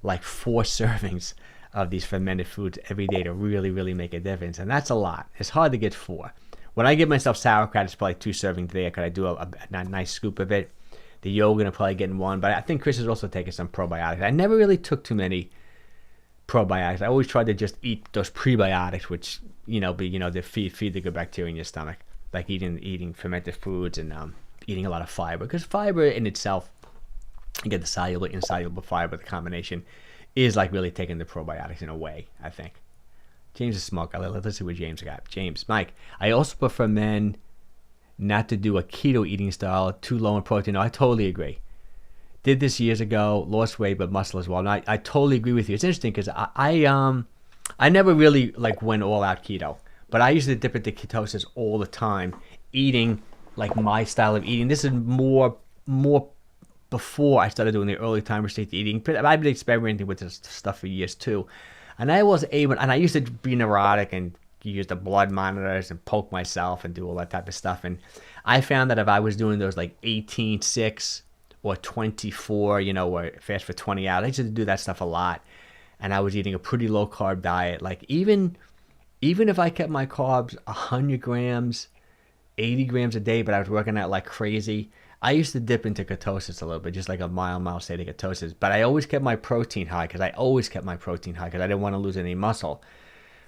like 4 servings of these fermented foods every day to really, really make a difference. And that's a lot. It's hard to get 4. When I give myself sauerkraut, it's probably 2 servings there, because I do a nice scoop of it. The yogurt, I'm probably getting 1. But I think Chris is also taking some probiotics. I never really took too many probiotics. I always tried to just eat those prebiotics, which, they feed the good bacteria in your stomach. like eating fermented foods and eating a lot of fiber, because fiber in itself, you get the soluble, insoluble fiber, the combination is like really taking the probiotics in a way, I think. James is smoke. Let's see what James got. James, Mike, I also prefer men not to do a keto eating style, too low in protein. No, I totally agree. Did this years ago, lost weight, but muscle as well. And I totally agree with you. It's interesting because I never really like went all out keto, but I used to dip into ketosis all the time, eating like my style of eating. This is more before I started doing the early time restricted eating. But I've been experimenting with this stuff for years too. And I was able, and I used to be neurotic and use the blood monitors and poke myself and do all that type of stuff. And I found that if I was doing those like 18-6 or 24, or fast for 20 hours, I used to do that stuff a lot. And I was eating a pretty low carb diet. Like even if I kept my carbs 100 grams, 80 grams a day, but I was working out like crazy, I used to dip into ketosis a little bit, just like a mild state of ketosis. But I always kept my protein high because I didn't want to lose any muscle.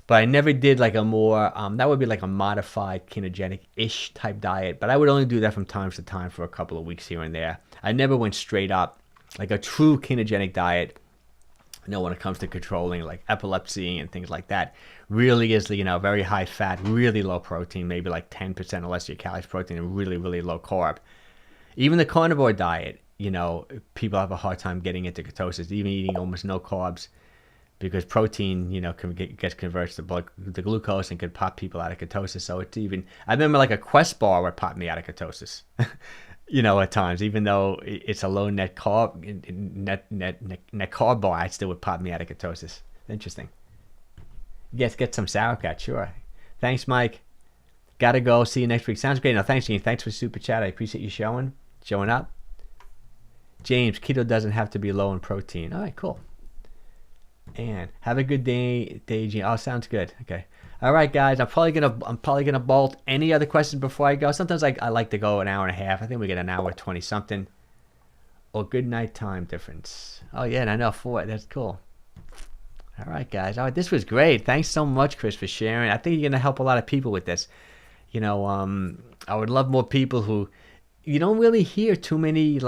But I never did like a more, that would be like a modified ketogenic-ish type diet. But I would only do that from time to time for a couple of weeks here and there. I never went straight up like a true ketogenic diet. When it comes to controlling like epilepsy and things like that, really is, very high fat, really low protein, maybe like 10% or less of your calories protein, and really, really low carb. Even the carnivore diet, people have a hard time getting into ketosis, even eating almost no carbs, because protein, gets converted to glucose and could pop people out of ketosis. So it's even, I remember like a Quest bar would pop me out of ketosis, at times, even though it's a low net carb bar, it still would pop me out of ketosis. Interesting. Yes, get some sauerkraut, sure. Thanks, Mike. Gotta go. See you next week. Sounds great. No, thanks, Gene. Thanks for super chat. I appreciate you showing up. James, keto doesn't have to be low in protein. All right, cool. And have a good day, Gene. Oh, sounds good. Okay. All right, guys. I'm probably gonna bolt. Any other questions before I go? Sometimes I like to go an hour and a half. I think we get an hour 20 something. Or good night time difference. Oh yeah, and I know 4. That's cool. All right, guys. All right, this was great. Thanks so much, Chris, for sharing. I think you're gonna help a lot of people with this. I would love more people who, you don't really hear too many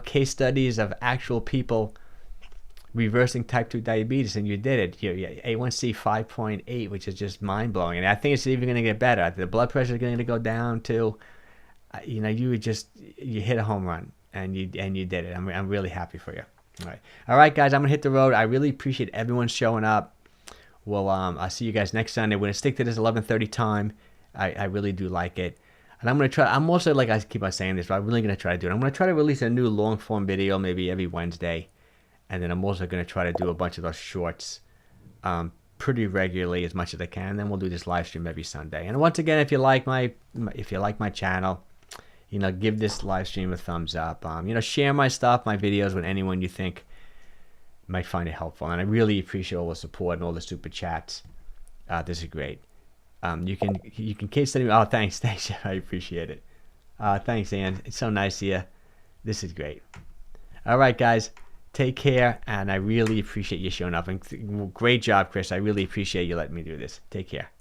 case studies of actual people reversing type 2 diabetes, and you did it. A1C 5.8, which is just mind blowing, and I think it's even going to get better. The blood pressure is going to go down too. You hit a home run, and you did it. I'm really happy for you. All right, guys. I'm gonna hit the road. I really appreciate everyone showing up. Well, I'll see you guys next Sunday. We're gonna stick to this 11:30 time. I really do like it. And I'm going to try, I'm also, like I keep on saying this, but I'm really going to try to do it. I'm going to try to release a new long form video maybe every Wednesday. And then I'm also going to try to do a bunch of those shorts pretty regularly as much as I can. And then we'll do this live stream every Sunday. And once again, if you like my channel, give this live stream a thumbs up. Share my stuff, my videos with anyone you think might find it helpful. And I really appreciate all the support and all the super chats. This is great. You can case study. Oh, thanks. I appreciate it. Thanks, Ann. It's so nice of you. This is great. All right, guys. Take care, and I really appreciate you showing up. And great job, Chris. I really appreciate you letting me do this. Take care.